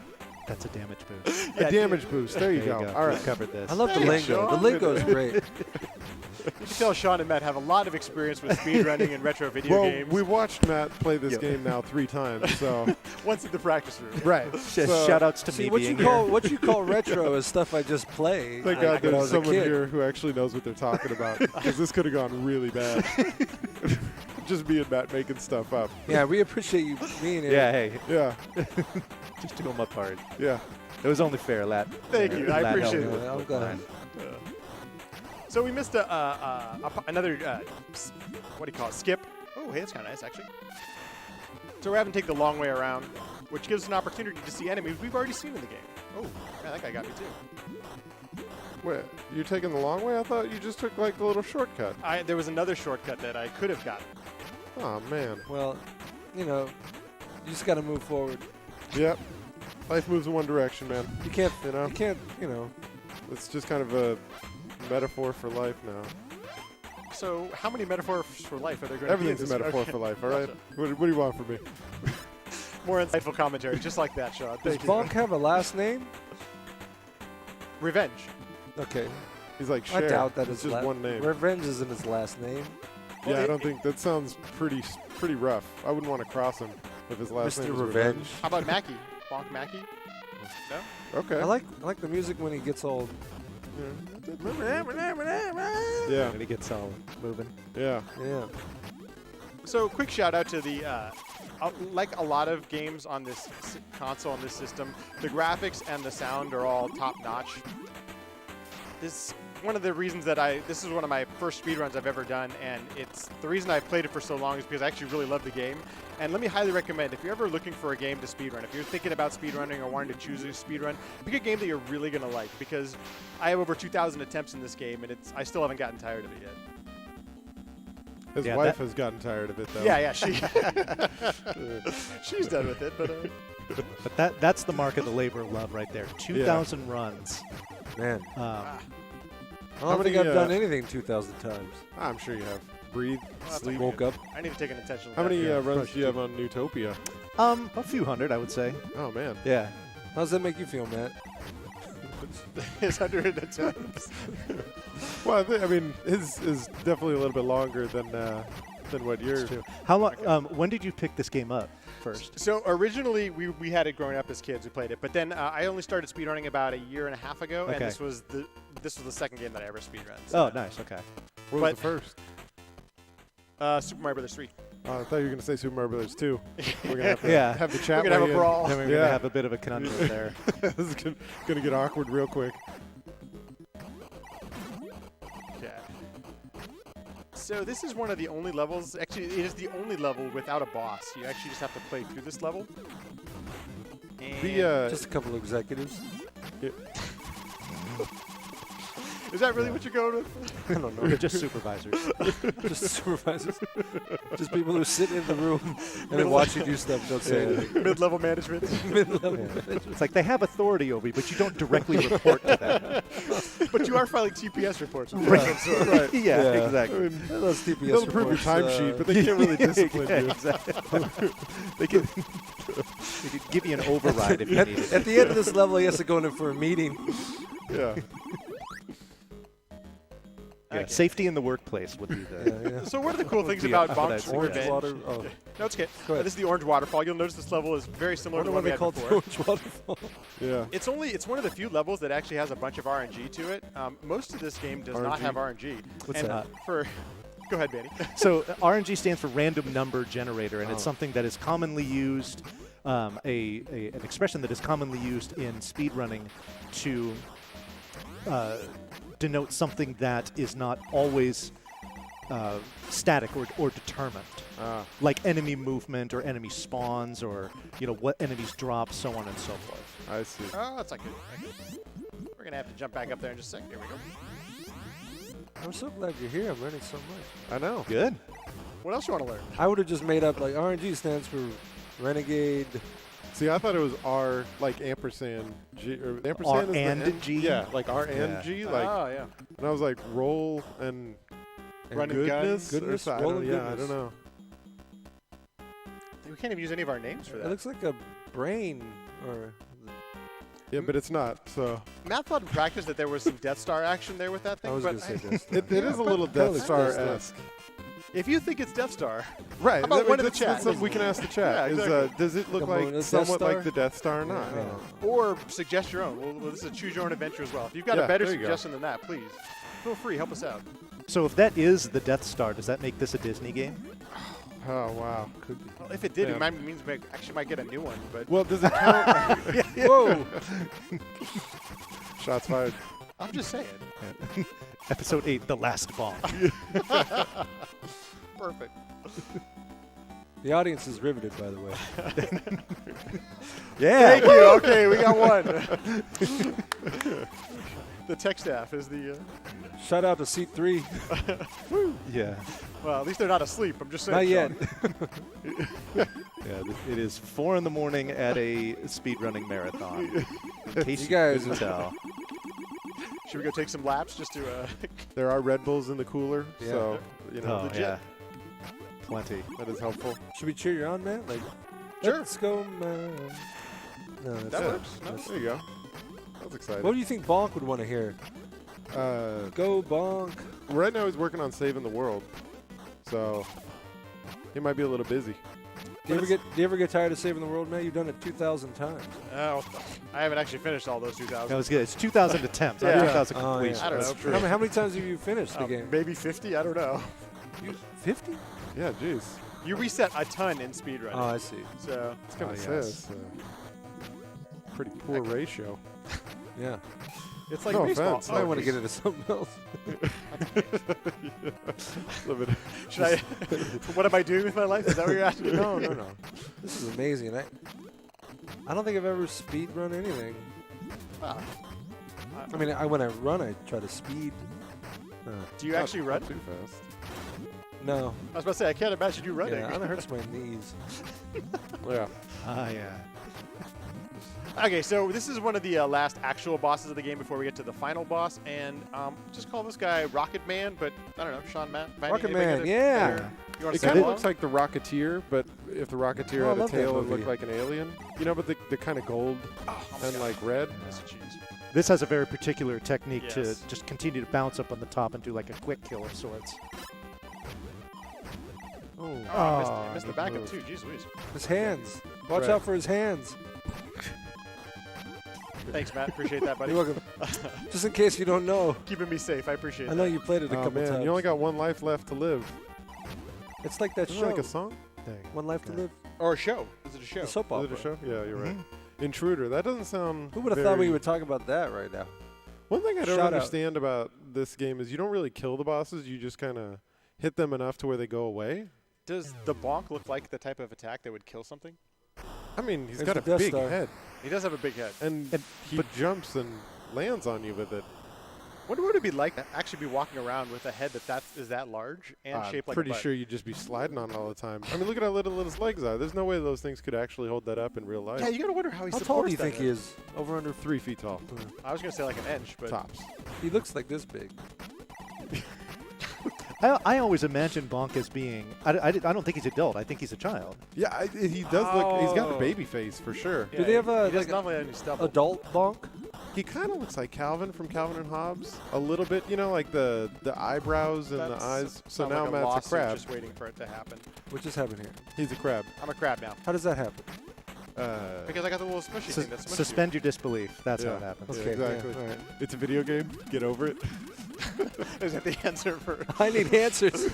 [SPEAKER 5] That's a damage boost.
[SPEAKER 2] Yeah,
[SPEAKER 4] a damage boost. There you go. All
[SPEAKER 5] We've
[SPEAKER 4] right.
[SPEAKER 5] covered this.
[SPEAKER 3] I love the
[SPEAKER 2] Thanks,
[SPEAKER 3] lingo. The
[SPEAKER 2] Sean.
[SPEAKER 3] lingo's great.
[SPEAKER 2] You can tell Sean and Matt have a lot of experience with speedrunning and retro video
[SPEAKER 4] Well,
[SPEAKER 2] games.
[SPEAKER 4] we watched Matt play this
[SPEAKER 5] Yeah.
[SPEAKER 4] game now 3 times, so
[SPEAKER 2] Once in the practice room.
[SPEAKER 4] right.
[SPEAKER 5] Just shout outs to
[SPEAKER 3] See,
[SPEAKER 5] me
[SPEAKER 3] what you
[SPEAKER 5] being here.
[SPEAKER 3] what you call retro is stuff I just play.
[SPEAKER 4] Thank
[SPEAKER 3] I-
[SPEAKER 4] God
[SPEAKER 3] when I
[SPEAKER 4] there's
[SPEAKER 3] was a
[SPEAKER 4] someone
[SPEAKER 3] kid.
[SPEAKER 4] here who actually knows what they're talking about, because this could have gone really bad. Just me and Matt making stuff up.
[SPEAKER 3] Yeah, we appreciate you being here.
[SPEAKER 5] Yeah, hey,
[SPEAKER 4] Yeah,
[SPEAKER 5] just do him up hard.
[SPEAKER 4] yeah.
[SPEAKER 5] It was only fair, Lat.
[SPEAKER 2] Thank you, I
[SPEAKER 5] Lat
[SPEAKER 2] appreciate
[SPEAKER 5] helped
[SPEAKER 2] it.
[SPEAKER 5] with
[SPEAKER 3] I'm glad.
[SPEAKER 5] mine.
[SPEAKER 2] So we missed another, what do you call it, skip. Oh, hey, that's kind of nice, actually. So we're having to take the long way around, which gives us an opportunity to see enemies we've already seen in the game. Oh, man, that guy got me too.
[SPEAKER 4] Wait, you're taking the long way? I thought you just took like the little shortcut.
[SPEAKER 2] There was another shortcut that I could have gotten.
[SPEAKER 4] Oh man.
[SPEAKER 3] Well, you just got to move forward.
[SPEAKER 4] Yep. Life moves in one direction, man.
[SPEAKER 3] You can't,
[SPEAKER 4] You know?
[SPEAKER 3] you can't,
[SPEAKER 4] It's just kind of a metaphor for life now.
[SPEAKER 2] So how many metaphors for life are there going to be? in
[SPEAKER 4] Everything's a
[SPEAKER 2] this?
[SPEAKER 4] metaphor
[SPEAKER 2] Okay.
[SPEAKER 4] for life, all right?
[SPEAKER 2] Gotcha.
[SPEAKER 4] What do you want from me?
[SPEAKER 2] More insightful commentary, just like that, Sean.
[SPEAKER 3] Does
[SPEAKER 2] Thank you.
[SPEAKER 3] Bonk have a last name?
[SPEAKER 2] Revenge.
[SPEAKER 3] Okay.
[SPEAKER 4] He's like,
[SPEAKER 3] I
[SPEAKER 4] Cher.
[SPEAKER 3] doubt that
[SPEAKER 4] it's
[SPEAKER 3] his
[SPEAKER 4] just one name.
[SPEAKER 3] Revenge isn't his last name.
[SPEAKER 4] Yeah,
[SPEAKER 2] Well,
[SPEAKER 4] I don't think that sounds pretty rough. I wouldn't want to cross him if his last
[SPEAKER 3] Mr.
[SPEAKER 4] name was
[SPEAKER 3] Revenge.
[SPEAKER 2] How about Mackey? Bonk Mackey? No?
[SPEAKER 4] Okay.
[SPEAKER 3] I like the music when he gets old.
[SPEAKER 4] Yeah,
[SPEAKER 5] When he gets all moving.
[SPEAKER 4] yeah.
[SPEAKER 3] Yeah.
[SPEAKER 2] So quick shout out to the, like a lot of games on this console, on this system, the graphics and the sound are all top notch. This one of the reasons that this is one of my first speedruns I've ever done, and it's the reason I played it for so long is because I actually really love the game. And let me highly recommend, if you're ever looking for a game to speedrun, if you're thinking about speedrunning or wanting to choose a speedrun, pick a game that you're really going to like, because I have over 2,000 attempts in this game, and I still haven't gotten tired of it yet.
[SPEAKER 4] His
[SPEAKER 5] Yeah,
[SPEAKER 4] wife
[SPEAKER 5] that-
[SPEAKER 4] has gotten tired of it, though.
[SPEAKER 2] Yeah, she's done with it, but
[SPEAKER 5] But that's the mark of the labor of love right there. 2,000 runs.
[SPEAKER 3] Man.
[SPEAKER 5] Um,
[SPEAKER 3] I don't think
[SPEAKER 4] many,
[SPEAKER 3] I've done anything 2,000 times.
[SPEAKER 4] I'm sure you have. Breathe,
[SPEAKER 2] that's
[SPEAKER 4] sleep.
[SPEAKER 3] Woke up.
[SPEAKER 2] I need to take an intentional.
[SPEAKER 4] How many
[SPEAKER 2] death.
[SPEAKER 4] runs do you have on Newtopia?
[SPEAKER 5] a few hundred, I would say.
[SPEAKER 4] Oh, man.
[SPEAKER 5] Yeah.
[SPEAKER 3] How does that make you feel, Matt?
[SPEAKER 2] His 100 attempts.
[SPEAKER 4] Well, I mean, his is definitely a little bit longer than what yours.
[SPEAKER 5] True. How long? When did you pick this game up first?
[SPEAKER 2] So originally we had it growing up as kids. We played it, but then I only started speedrunning about a year and a half ago, and
[SPEAKER 5] Okay.
[SPEAKER 2] this was the second game that I ever speedrun. So,
[SPEAKER 5] Oh, nice. Okay.
[SPEAKER 4] What was
[SPEAKER 2] But-
[SPEAKER 4] the first?
[SPEAKER 2] Super Mario Brothers 3.
[SPEAKER 4] I thought you were going to say Super Mario Brothers 2. We're going to have to
[SPEAKER 5] Yeah.
[SPEAKER 4] have the chat
[SPEAKER 2] We're gonna have
[SPEAKER 4] weigh
[SPEAKER 2] a
[SPEAKER 4] in.
[SPEAKER 2] brawl.
[SPEAKER 5] Then we're
[SPEAKER 4] Yeah.
[SPEAKER 5] gonna have a bit of a conundrum there.
[SPEAKER 4] This is going to get awkward real quick.
[SPEAKER 2] So this is one of the only levels. Actually, it is the only level without a boss. You actually just have to play through this level. And
[SPEAKER 3] Just a couple of executives.
[SPEAKER 2] is that really what you're going with?
[SPEAKER 3] I don't know.
[SPEAKER 5] They're just supervisors.
[SPEAKER 3] Just supervisors. Just people who sit in the room and then watch you do stuff. Don't say anything.
[SPEAKER 2] Mid-level management.
[SPEAKER 3] Mid-level.
[SPEAKER 5] It's like they have authority over you, but you don't directly report to them.
[SPEAKER 2] But you are filing TPS reports.
[SPEAKER 4] Right.
[SPEAKER 5] Yeah,
[SPEAKER 3] Yeah.
[SPEAKER 5] exactly.
[SPEAKER 3] Those TPS
[SPEAKER 4] They'll approve your
[SPEAKER 3] reports,
[SPEAKER 4] timesheet, but they can't really discipline
[SPEAKER 5] Yeah,
[SPEAKER 4] you.
[SPEAKER 5] exactly. they can give you an override if you need it.
[SPEAKER 3] At the end of this level, he has to go in for a meeting.
[SPEAKER 4] Yeah.
[SPEAKER 5] Yeah,
[SPEAKER 2] Okay.
[SPEAKER 5] safety in the workplace would be the.
[SPEAKER 2] So one of the cool things
[SPEAKER 5] be
[SPEAKER 2] about
[SPEAKER 5] what I'd
[SPEAKER 2] Bonk's
[SPEAKER 5] suggest.
[SPEAKER 3] Orange
[SPEAKER 2] Revenge.
[SPEAKER 3] water. Oh,
[SPEAKER 2] No, it's okay.
[SPEAKER 3] Go ahead.
[SPEAKER 2] This is the orange waterfall. You'll notice this level is very similar to
[SPEAKER 3] wonder
[SPEAKER 2] the
[SPEAKER 3] what
[SPEAKER 2] one we
[SPEAKER 3] they
[SPEAKER 2] had
[SPEAKER 3] called
[SPEAKER 2] before.
[SPEAKER 3] the orange waterfall.
[SPEAKER 4] Yeah.
[SPEAKER 2] It's one of the few levels that actually has a bunch of RNG to it. Most of this game does not
[SPEAKER 4] RNG?
[SPEAKER 2] have RNG.
[SPEAKER 5] What's
[SPEAKER 2] and
[SPEAKER 5] that?
[SPEAKER 2] Go ahead, Manny.
[SPEAKER 5] So RNG stands for random number generator, and it's something that is commonly used, an expression that is commonly used in speedrunning to denote something that is not always static or determined, like enemy movement or enemy spawns or what enemies drop, so on and so forth.
[SPEAKER 4] I see.
[SPEAKER 2] Oh, that's not good. We're going to have to jump back up there in just a second. Here we go.
[SPEAKER 3] I'm so glad you're here. I'm learning so much.
[SPEAKER 4] I know.
[SPEAKER 5] Good.
[SPEAKER 2] What else you want to learn?
[SPEAKER 3] I would have just made up like RNG stands for Renegade.
[SPEAKER 4] See, I thought it was R, like ampersand G, or ampersand
[SPEAKER 5] R
[SPEAKER 4] is the
[SPEAKER 5] and
[SPEAKER 4] N?
[SPEAKER 5] G?
[SPEAKER 4] Yeah, like R and
[SPEAKER 5] Yeah.
[SPEAKER 4] G, like.
[SPEAKER 2] Oh, yeah.
[SPEAKER 4] And I was like, roll and
[SPEAKER 2] Run and
[SPEAKER 4] goodness.
[SPEAKER 2] gun.
[SPEAKER 4] or
[SPEAKER 3] Goodness,
[SPEAKER 4] so- I
[SPEAKER 3] roll
[SPEAKER 4] don't,
[SPEAKER 3] and
[SPEAKER 4] yeah, I
[SPEAKER 3] goodness.
[SPEAKER 4] don't know.
[SPEAKER 2] We can't even use any of our names for
[SPEAKER 3] It
[SPEAKER 2] that.
[SPEAKER 3] looks like a brain or.
[SPEAKER 4] Yeah, but it's not. So
[SPEAKER 2] Matt thought in practice that there was some Death Star action there with that thing.
[SPEAKER 3] I was
[SPEAKER 2] but
[SPEAKER 3] going to say this.
[SPEAKER 4] it is a
[SPEAKER 2] but
[SPEAKER 4] little
[SPEAKER 3] kinda
[SPEAKER 4] Death
[SPEAKER 3] looks
[SPEAKER 4] Star
[SPEAKER 3] Death
[SPEAKER 4] esque.
[SPEAKER 2] if you think it's Death Star,
[SPEAKER 4] Right.
[SPEAKER 2] How about
[SPEAKER 4] that-
[SPEAKER 2] one in the
[SPEAKER 4] that's-
[SPEAKER 2] chat?
[SPEAKER 4] that's something we can ask the chat.
[SPEAKER 2] Yeah,
[SPEAKER 4] Is
[SPEAKER 2] exactly.
[SPEAKER 4] does it look
[SPEAKER 3] Come on,
[SPEAKER 4] like
[SPEAKER 3] Death
[SPEAKER 4] somewhat
[SPEAKER 3] Star?
[SPEAKER 4] like the Death Star or not?
[SPEAKER 3] Yeah.
[SPEAKER 2] or suggest your own. Well, this is a choose your own adventure as well. If you've got
[SPEAKER 4] Yeah,
[SPEAKER 2] a better
[SPEAKER 4] there you go.
[SPEAKER 2] suggestion than that, please feel free. Help us out.
[SPEAKER 5] So if that is the Death Star, does that make this a Disney game?
[SPEAKER 4] Oh wow, could be.
[SPEAKER 2] Well, if it did,
[SPEAKER 4] Yeah.
[SPEAKER 2] it might means we actually might get a new one. But
[SPEAKER 4] Well, does it count?
[SPEAKER 3] Whoa!
[SPEAKER 4] Shots fired.
[SPEAKER 2] I'm just saying.
[SPEAKER 5] Episode 8, The Last Bonk.
[SPEAKER 2] Perfect.
[SPEAKER 3] The audience is riveted, by the way.
[SPEAKER 2] Thank you. Okay, we got one. The tech staff is the.
[SPEAKER 3] Shout out to seat 3.
[SPEAKER 5] Yeah.
[SPEAKER 2] Well, at least they're not asleep. I'm just saying.
[SPEAKER 3] Not yet.
[SPEAKER 2] Sean.
[SPEAKER 5] Yeah, it is 4 in the morning at a speedrunning marathon. In case
[SPEAKER 3] You guys
[SPEAKER 5] couldn't tell.
[SPEAKER 2] Should we go take some laps just to?
[SPEAKER 4] There are Red Bulls in the cooler,
[SPEAKER 3] Yeah.
[SPEAKER 4] so you know
[SPEAKER 5] Oh,
[SPEAKER 2] legit.
[SPEAKER 5] yeah. Plenty.
[SPEAKER 4] that is helpful.
[SPEAKER 3] Should we cheer you on, man? Like,
[SPEAKER 2] Sure.
[SPEAKER 3] let's go, man. No, that's
[SPEAKER 2] That
[SPEAKER 3] not-
[SPEAKER 2] works. No.
[SPEAKER 4] There you go. That's exciting.
[SPEAKER 3] What do you think Bonk would want to hear? Go Bonk.
[SPEAKER 4] Right now he's working on saving the world, so he might be a little busy.
[SPEAKER 3] Do you ever get tired of saving the world, man? You've done it 2,000 times.
[SPEAKER 2] Oh, I haven't actually finished all those 2,000.
[SPEAKER 5] That was good. It's 2,000 attempts, not
[SPEAKER 2] Yeah.
[SPEAKER 5] 2,000
[SPEAKER 3] Oh,
[SPEAKER 5] completions.
[SPEAKER 2] I don't know.
[SPEAKER 4] true.
[SPEAKER 3] How many times have you finished the game?
[SPEAKER 2] Maybe 50. I don't know.
[SPEAKER 3] 50?
[SPEAKER 4] Yeah, jeez.
[SPEAKER 2] You reset a ton in speedrunning.
[SPEAKER 3] Oh, I see.
[SPEAKER 2] So
[SPEAKER 4] It's kind
[SPEAKER 3] Oh,
[SPEAKER 4] of
[SPEAKER 3] yes.
[SPEAKER 4] says pretty poor ratio.
[SPEAKER 3] Yeah.
[SPEAKER 2] it's like
[SPEAKER 4] No
[SPEAKER 2] baseball.
[SPEAKER 4] offense.
[SPEAKER 3] I might want to get into something else.
[SPEAKER 4] Little bit.
[SPEAKER 2] Should I? What am I doing with my life? Is that what you're asking?
[SPEAKER 3] No. This is amazing. I don't think I've ever speed run anything.
[SPEAKER 2] Ah.
[SPEAKER 3] I mean, when I run, I try to speed.
[SPEAKER 2] Do you actually run?
[SPEAKER 4] Not too fast.
[SPEAKER 3] No.
[SPEAKER 2] I was about to say I can't imagine you running.
[SPEAKER 3] Yeah, it hurts my knees.
[SPEAKER 4] Yeah.
[SPEAKER 5] Ah, yeah.
[SPEAKER 2] Okay, so this is one of the last actual bosses of the game before we get to the final boss, and just call this guy Rocket Man, but I don't know, Sean, Manny,
[SPEAKER 3] Rocket
[SPEAKER 2] anybody
[SPEAKER 3] Man,
[SPEAKER 2] got a
[SPEAKER 3] yeah.
[SPEAKER 2] better- You want
[SPEAKER 4] It
[SPEAKER 2] to say
[SPEAKER 4] kind of
[SPEAKER 2] along?
[SPEAKER 4] looks like the Rocketeer, but if the Rocketeer
[SPEAKER 3] Oh, I
[SPEAKER 4] had a
[SPEAKER 3] love that
[SPEAKER 4] tail, it
[SPEAKER 3] movie.
[SPEAKER 4] looked like an alien. You know, but the kind of gold
[SPEAKER 2] Oh my
[SPEAKER 4] and
[SPEAKER 2] God.
[SPEAKER 4] like red.
[SPEAKER 2] That's a cheese.
[SPEAKER 5] This has a very particular technique
[SPEAKER 2] Yes.
[SPEAKER 5] to just continue to bounce up on the top and do like a quick kill of sorts.
[SPEAKER 3] Oh,
[SPEAKER 2] Oh, I missed the
[SPEAKER 4] good
[SPEAKER 2] backup
[SPEAKER 4] move.
[SPEAKER 2] too. Jeez Louise.
[SPEAKER 3] his hands. Watch
[SPEAKER 4] Right.
[SPEAKER 3] out for his hands.
[SPEAKER 2] Thanks, Matt. Appreciate that, buddy.
[SPEAKER 3] You're welcome. Just in case you don't know,
[SPEAKER 2] Keeping me safe. I appreciate
[SPEAKER 3] I know
[SPEAKER 2] that.
[SPEAKER 3] you played it a
[SPEAKER 4] Oh
[SPEAKER 3] couple
[SPEAKER 4] man,
[SPEAKER 3] times.
[SPEAKER 4] you only got one life left to live.
[SPEAKER 3] It's like that
[SPEAKER 4] Isn't
[SPEAKER 3] show.
[SPEAKER 4] it like a song?
[SPEAKER 3] One Life to Live.
[SPEAKER 2] Or a show. Is it a show?
[SPEAKER 3] The soap
[SPEAKER 4] Is
[SPEAKER 3] opera.
[SPEAKER 4] it a show? Yeah, you're right. Intruder. That doesn't sound.
[SPEAKER 3] Who would have thought we
[SPEAKER 4] very-
[SPEAKER 3] would talk about that right now?
[SPEAKER 4] One thing I don't
[SPEAKER 3] Shout out.
[SPEAKER 4] understand about this game is you don't really kill the bosses. You just kind of hit them enough to where they go away.
[SPEAKER 2] Does the bonk look like the type of attack that would kill something?
[SPEAKER 4] I mean, he's
[SPEAKER 3] There's
[SPEAKER 4] got a
[SPEAKER 3] the Death
[SPEAKER 4] big
[SPEAKER 3] Star.
[SPEAKER 4] head,
[SPEAKER 2] He does have a big head.
[SPEAKER 4] and he jumps and lands on you with it.
[SPEAKER 2] Wonder what it'd be like to actually be walking around with a head is that large and shaped like a
[SPEAKER 4] Pretty
[SPEAKER 2] butt.
[SPEAKER 4] sure you'd just be sliding on it all the time. I mean, look at how little his legs are. There's no way those things could actually hold that up in real life.
[SPEAKER 2] Yeah, you gotta wonder how he
[SPEAKER 3] How
[SPEAKER 2] supports
[SPEAKER 3] tall do you
[SPEAKER 2] that
[SPEAKER 3] think he
[SPEAKER 2] head.
[SPEAKER 3] is? Over under
[SPEAKER 4] 3 feet tall,
[SPEAKER 2] I was gonna say like an inch, but
[SPEAKER 4] tops.
[SPEAKER 3] He looks like this big.
[SPEAKER 5] I always imagine Bonk as being. I don't think he's adult. I think he's a child.
[SPEAKER 4] Yeah, he does look. He's got a
[SPEAKER 2] Oh.
[SPEAKER 4] baby face for sure.
[SPEAKER 2] yeah,
[SPEAKER 3] Do they have a
[SPEAKER 2] he does
[SPEAKER 3] like
[SPEAKER 2] not have any stubble.
[SPEAKER 3] adult bonk?
[SPEAKER 4] He kind of looks like Calvin from Calvin and Hobbes a little bit. You know, like the eyebrows and
[SPEAKER 2] That's
[SPEAKER 4] the eyes. So
[SPEAKER 2] sound
[SPEAKER 4] now
[SPEAKER 2] like
[SPEAKER 4] Matt's a
[SPEAKER 2] lawsuit
[SPEAKER 4] crab.
[SPEAKER 2] Just waiting for it to happen.
[SPEAKER 3] What just happened here?
[SPEAKER 4] He's a crab.
[SPEAKER 2] I'm a crab now
[SPEAKER 3] How does that happen?
[SPEAKER 4] Uh,
[SPEAKER 2] because I got the little smushy thing that smushes
[SPEAKER 5] Suspend your disbelief. That's how
[SPEAKER 4] Yeah.
[SPEAKER 5] it happens.
[SPEAKER 4] Yeah,
[SPEAKER 3] Okay,
[SPEAKER 4] exactly.
[SPEAKER 3] yeah, all right.
[SPEAKER 4] It's a video game. Get over it.
[SPEAKER 2] you. Is that the answer for?
[SPEAKER 3] I need answers.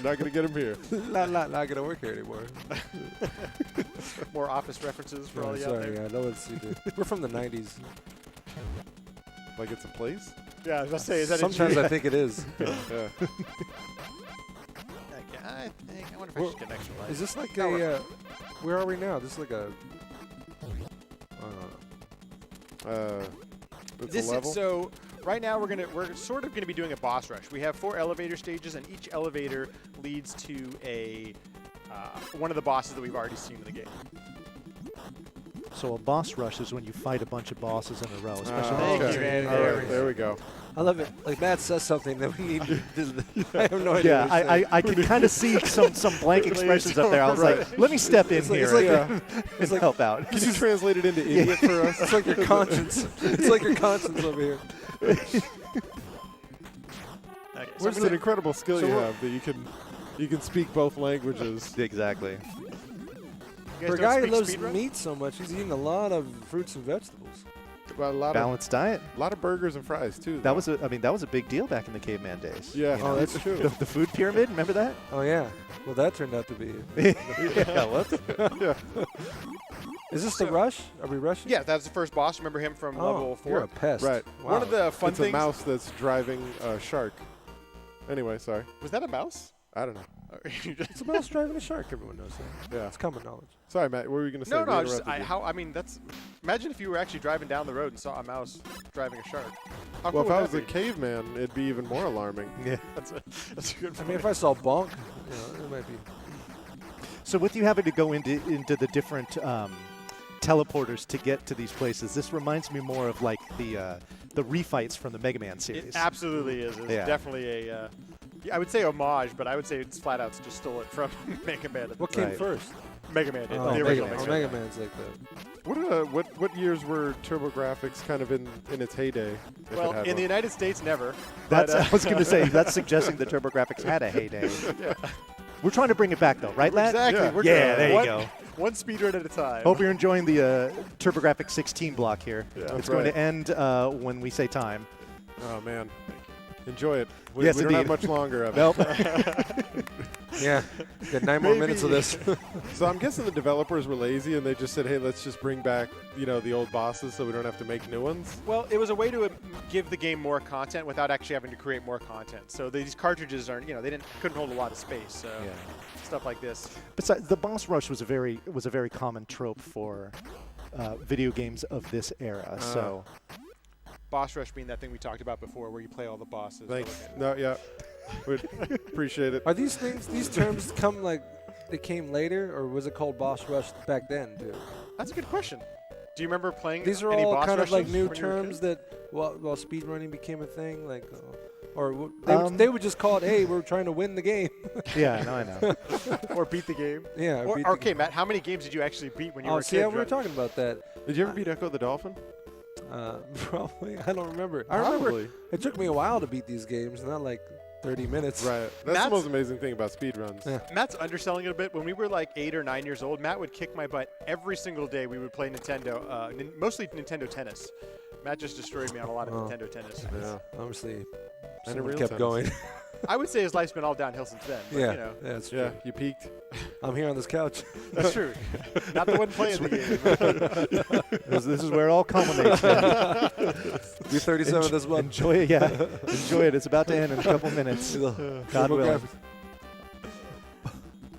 [SPEAKER 4] Not gonna get him here.
[SPEAKER 3] not gonna work here anymore.
[SPEAKER 2] More Office references for all you out
[SPEAKER 3] Sorry,
[SPEAKER 2] there.
[SPEAKER 3] I know it's we're from the '90s.
[SPEAKER 4] Like it's a place.
[SPEAKER 2] Yeah, I was gonna say, is that
[SPEAKER 3] Sometimes
[SPEAKER 2] a
[SPEAKER 3] I think it is.
[SPEAKER 4] Yeah.
[SPEAKER 2] I wonder if I should get an extra life.
[SPEAKER 3] Is this like
[SPEAKER 2] No,
[SPEAKER 3] a? Where are we now? This is like a.
[SPEAKER 4] It's
[SPEAKER 2] This
[SPEAKER 4] a level.
[SPEAKER 2] is, so right now we're sort of gonna be doing a boss rush. We have 4 elevator stages, and each elevator leads to a one of the bosses that we've already seen in the game.
[SPEAKER 5] So a boss rush is when you fight a bunch of bosses in a row, especially.
[SPEAKER 2] Thank
[SPEAKER 4] okay.
[SPEAKER 2] you, man.
[SPEAKER 4] All right, there we go.
[SPEAKER 3] I love it. Like Matt says something that we need. I have no idea.
[SPEAKER 5] Yeah,
[SPEAKER 3] what he's saying.
[SPEAKER 5] I can kind of see some blank expressions up there. I was like, let me step in
[SPEAKER 3] It's like-
[SPEAKER 5] here
[SPEAKER 3] it's like
[SPEAKER 5] and,
[SPEAKER 3] a-
[SPEAKER 5] and help out.
[SPEAKER 4] Can you translate it into idiot for us?
[SPEAKER 3] It's like your conscience. It's like your conscience over here.
[SPEAKER 2] Okay, so
[SPEAKER 4] It's an incredible skill you have that you can speak both languages.
[SPEAKER 5] Exactly.
[SPEAKER 2] you
[SPEAKER 3] For a
[SPEAKER 2] guys
[SPEAKER 3] guy
[SPEAKER 2] don't
[SPEAKER 3] who loves
[SPEAKER 2] speak speedrun?
[SPEAKER 3] meat so much, he's eating a lot of fruits and vegetables.
[SPEAKER 4] Well, a
[SPEAKER 5] Balanced diet.
[SPEAKER 4] lot of burgers and fries too.
[SPEAKER 5] That was a big deal back in the caveman days.
[SPEAKER 4] Yeah.
[SPEAKER 5] You
[SPEAKER 3] Oh,
[SPEAKER 5] know?
[SPEAKER 3] that's true.
[SPEAKER 5] The food pyramid. Remember that?
[SPEAKER 3] Oh yeah. Well, that turned out to be.
[SPEAKER 5] Yeah. Whoops.
[SPEAKER 4] yeah.
[SPEAKER 3] Is this the rush? Are we rushing?
[SPEAKER 2] Yeah, that's the first boss. Remember him from level 4?
[SPEAKER 3] You're a pest.
[SPEAKER 4] Right.
[SPEAKER 3] Wow.
[SPEAKER 2] One of the fun
[SPEAKER 4] It's a
[SPEAKER 2] things.
[SPEAKER 4] mouse that's driving a shark. Anyway, sorry.
[SPEAKER 2] Was that a mouse?
[SPEAKER 4] I don't know.
[SPEAKER 3] It's a mouse driving a shark. Everyone knows that.
[SPEAKER 4] Yeah.
[SPEAKER 3] It's common knowledge.
[SPEAKER 4] Sorry, Matt. What were you going to say?
[SPEAKER 2] No,
[SPEAKER 4] We
[SPEAKER 2] no.
[SPEAKER 4] interrupted you.
[SPEAKER 2] That's. Imagine if you were actually driving down the road and saw a mouse driving a shark. How
[SPEAKER 4] Well,
[SPEAKER 2] cool
[SPEAKER 4] if I
[SPEAKER 2] would
[SPEAKER 4] was a
[SPEAKER 2] that be?
[SPEAKER 4] caveman, it'd be even more alarming.
[SPEAKER 5] Yeah.
[SPEAKER 2] That's a good
[SPEAKER 3] I
[SPEAKER 2] point.
[SPEAKER 3] mean, if I saw Bonk, it might be.
[SPEAKER 5] So with you having to go into the different teleporters to get to these places, this reminds me more of like the refights from the Mega Man series.
[SPEAKER 2] It absolutely is. It's
[SPEAKER 5] Yeah.
[SPEAKER 2] definitely a. I would say homage, but I would say it's flat out just stole it from Mega Man.
[SPEAKER 3] What came
[SPEAKER 5] Right.
[SPEAKER 3] first?
[SPEAKER 2] Mega Man did.
[SPEAKER 3] Oh,
[SPEAKER 2] the original
[SPEAKER 3] Man.
[SPEAKER 2] Mega
[SPEAKER 3] Mega
[SPEAKER 2] Man.
[SPEAKER 3] Man's like the.
[SPEAKER 4] What years were TurboGrafx kind of in its heyday? if
[SPEAKER 2] Well,
[SPEAKER 4] it had
[SPEAKER 2] in the
[SPEAKER 4] one?
[SPEAKER 2] United States, never.
[SPEAKER 5] That's
[SPEAKER 2] but,
[SPEAKER 5] I was going to say that's suggesting the TurboGrafx had a heyday. We're trying to bring it back though, right, Lat?
[SPEAKER 2] Exactly.
[SPEAKER 4] Yeah.
[SPEAKER 2] We're
[SPEAKER 5] Yeah,
[SPEAKER 2] good.
[SPEAKER 5] there you
[SPEAKER 2] one,
[SPEAKER 5] go.
[SPEAKER 2] One speedrun at a time.
[SPEAKER 5] Hope you're enjoying the TurboGrafx 16 block here.
[SPEAKER 4] That's
[SPEAKER 5] It's going
[SPEAKER 4] right.
[SPEAKER 5] to end when we say time.
[SPEAKER 4] Oh man, enjoy it. We,
[SPEAKER 5] Yes,
[SPEAKER 4] we don't have
[SPEAKER 5] indeed.
[SPEAKER 4] much longer of it.
[SPEAKER 5] Nope.
[SPEAKER 3] Yeah. Got 9 more minutes of this.
[SPEAKER 4] So I'm guessing the developers were lazy and they just said, "Hey, let's just bring back the old bosses so we don't have to make new ones."
[SPEAKER 2] Well, it was a way to give the game more content without actually having to create more content. So these cartridges aren't, they couldn't hold a lot of space. So stuff like this.
[SPEAKER 5] Besides, the boss rush was a very common trope for video games of this era. So
[SPEAKER 2] Boss rush being that thing we talked about before, where you play all the bosses.
[SPEAKER 4] Thanks.
[SPEAKER 2] Okay.
[SPEAKER 4] No, yeah, we appreciate it.
[SPEAKER 3] Are these terms come like they came later, or was it called Boss Rush back then too?
[SPEAKER 2] That's a good question. Do you remember playing?
[SPEAKER 3] These are
[SPEAKER 2] any
[SPEAKER 3] all
[SPEAKER 2] boss
[SPEAKER 3] kind of like
[SPEAKER 2] rushes
[SPEAKER 3] new
[SPEAKER 2] when you were a kid?
[SPEAKER 3] terms that while speedrunning became a thing, like, they would just call it, "Hey, we're trying to win the game."
[SPEAKER 5] yeah, no, I know.
[SPEAKER 2] or beat the game.
[SPEAKER 3] Yeah.
[SPEAKER 2] Or,
[SPEAKER 3] beat the
[SPEAKER 2] okay, Matt, how many games did you actually beat when you were
[SPEAKER 3] Oh,
[SPEAKER 2] a
[SPEAKER 3] see,
[SPEAKER 2] kid?
[SPEAKER 3] yeah, we were
[SPEAKER 2] driving?
[SPEAKER 3] talking about that.
[SPEAKER 4] Did you ever beat Echo the Dolphin?
[SPEAKER 3] Probably. I don't remember. I remember
[SPEAKER 4] Probably.
[SPEAKER 3] it took me a while to beat these games, not like 30 minutes.
[SPEAKER 4] Right. That's
[SPEAKER 2] Matt's-
[SPEAKER 4] the most amazing thing about speedruns.
[SPEAKER 3] Yeah.
[SPEAKER 2] Matt's underselling it a bit. When we were like 8 or 9 years old, Matt would kick my butt every single day. We would play Nintendo, mostly Nintendo Tennis. Matt just destroyed me on a lot of
[SPEAKER 3] Oh.
[SPEAKER 2] Nintendo Tennis.
[SPEAKER 4] Yeah.
[SPEAKER 3] Obviously,
[SPEAKER 4] And a
[SPEAKER 3] someone
[SPEAKER 4] real
[SPEAKER 3] kept
[SPEAKER 4] tennis.
[SPEAKER 3] going.
[SPEAKER 2] I would say his life's been all downhill since then. But,
[SPEAKER 3] Yeah,
[SPEAKER 2] you know,
[SPEAKER 3] yeah, that's true.
[SPEAKER 4] Yeah, you peaked.
[SPEAKER 3] I'm here on this couch.
[SPEAKER 2] that's true. Not the one playing the game.
[SPEAKER 5] This is where it all culminates. Man.
[SPEAKER 3] You're 37 this month.
[SPEAKER 5] Enjoy it, yeah. Enjoy it. It's about to end in a couple minutes. God willing.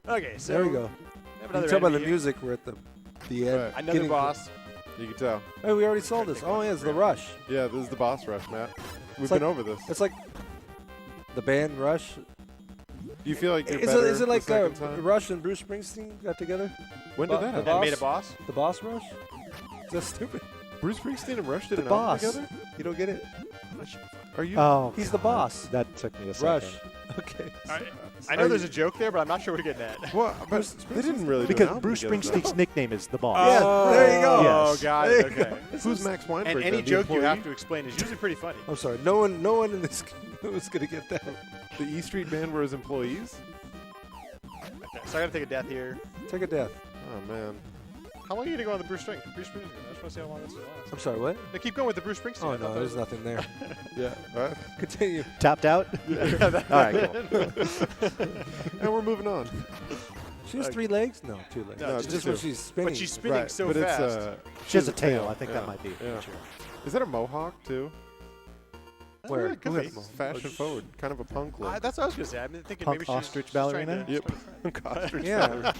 [SPEAKER 2] Okay, so
[SPEAKER 3] There we go.
[SPEAKER 2] we have
[SPEAKER 3] You
[SPEAKER 2] another
[SPEAKER 3] talk about the
[SPEAKER 2] enemy.
[SPEAKER 3] music. We're at the end.
[SPEAKER 4] Right.
[SPEAKER 2] Another
[SPEAKER 3] Getting-
[SPEAKER 2] boss.
[SPEAKER 4] You can tell.
[SPEAKER 3] Hey, we already saw this. Oh, yeah, it's the Rush.
[SPEAKER 4] Yeah, this is the boss rush, Matt. We've
[SPEAKER 3] like-
[SPEAKER 4] been over this.
[SPEAKER 3] It's like the band Rush.
[SPEAKER 4] Do you feel like you're
[SPEAKER 3] Is
[SPEAKER 4] better
[SPEAKER 3] it like
[SPEAKER 4] the second time?
[SPEAKER 3] Rush and Bruce Springsteen got together?
[SPEAKER 4] When did that
[SPEAKER 3] the
[SPEAKER 4] happen?
[SPEAKER 3] boss?
[SPEAKER 2] And made a boss?
[SPEAKER 3] The Boss Rush? That's stupid.
[SPEAKER 4] Bruce Springsteen and Rush did
[SPEAKER 3] The
[SPEAKER 4] an album
[SPEAKER 3] boss.
[SPEAKER 4] together?
[SPEAKER 3] You don't get it?
[SPEAKER 4] Are you?
[SPEAKER 5] Oh,
[SPEAKER 3] He's the
[SPEAKER 5] God.
[SPEAKER 3] boss.
[SPEAKER 5] That took me a second.
[SPEAKER 3] Rush. Okay.
[SPEAKER 2] I know there's a joke there, but I'm not sure what you're getting at.
[SPEAKER 4] Well, but they didn't really do an
[SPEAKER 5] Because
[SPEAKER 4] album
[SPEAKER 5] Bruce
[SPEAKER 4] together, though.
[SPEAKER 5] Springsteen's nickname is the boss.
[SPEAKER 3] Yeah, there you go.
[SPEAKER 2] Oh,
[SPEAKER 5] Yes.
[SPEAKER 2] got it. Okay.
[SPEAKER 4] Who's Max Weinberg?
[SPEAKER 2] And any
[SPEAKER 4] then, the
[SPEAKER 2] joke you
[SPEAKER 4] employee?
[SPEAKER 2] have to explain is usually pretty funny.
[SPEAKER 3] I'm sorry. No one in this was gonna get that.
[SPEAKER 4] The E Street Band were his employees?
[SPEAKER 2] Okay, so I gotta take a death here.
[SPEAKER 3] Take a death.
[SPEAKER 4] Oh, man.
[SPEAKER 2] How long are you gonna go on the Bruce Springsteen? I just want to see how long this lasts.
[SPEAKER 3] I'm sorry. What?
[SPEAKER 2] They keep going with the Bruce Springsteen.
[SPEAKER 3] Oh
[SPEAKER 2] I thought
[SPEAKER 3] no,
[SPEAKER 2] that
[SPEAKER 3] there's
[SPEAKER 2] was-
[SPEAKER 3] nothing there.
[SPEAKER 4] Yeah. All right.
[SPEAKER 3] Continue.
[SPEAKER 5] Tapped out? All right, cool.
[SPEAKER 4] And we're moving on.
[SPEAKER 3] She has 3 legs? No, 2 legs.
[SPEAKER 2] No,
[SPEAKER 3] It's
[SPEAKER 2] just
[SPEAKER 3] just when
[SPEAKER 4] two.
[SPEAKER 3] she's spinning.
[SPEAKER 2] But she's spinning
[SPEAKER 4] Right,
[SPEAKER 2] so
[SPEAKER 4] but
[SPEAKER 2] fast.
[SPEAKER 4] It's,
[SPEAKER 5] She has a tail. I think
[SPEAKER 4] Yeah.
[SPEAKER 5] that might be.
[SPEAKER 4] Yeah.
[SPEAKER 5] Sure.
[SPEAKER 4] Is that a mohawk, too?
[SPEAKER 3] Where?
[SPEAKER 2] it could
[SPEAKER 3] Who
[SPEAKER 2] be.
[SPEAKER 3] has
[SPEAKER 4] Fashion forward. Kind of a punk look.
[SPEAKER 2] That's what I was gonna say. I've been thinking
[SPEAKER 5] Punk
[SPEAKER 2] maybe she's
[SPEAKER 5] ostrich
[SPEAKER 2] she's trying
[SPEAKER 5] ballerina?
[SPEAKER 2] to-
[SPEAKER 4] Yep.
[SPEAKER 2] she's trying to-
[SPEAKER 4] Ostrich
[SPEAKER 3] Yeah.
[SPEAKER 4] feather.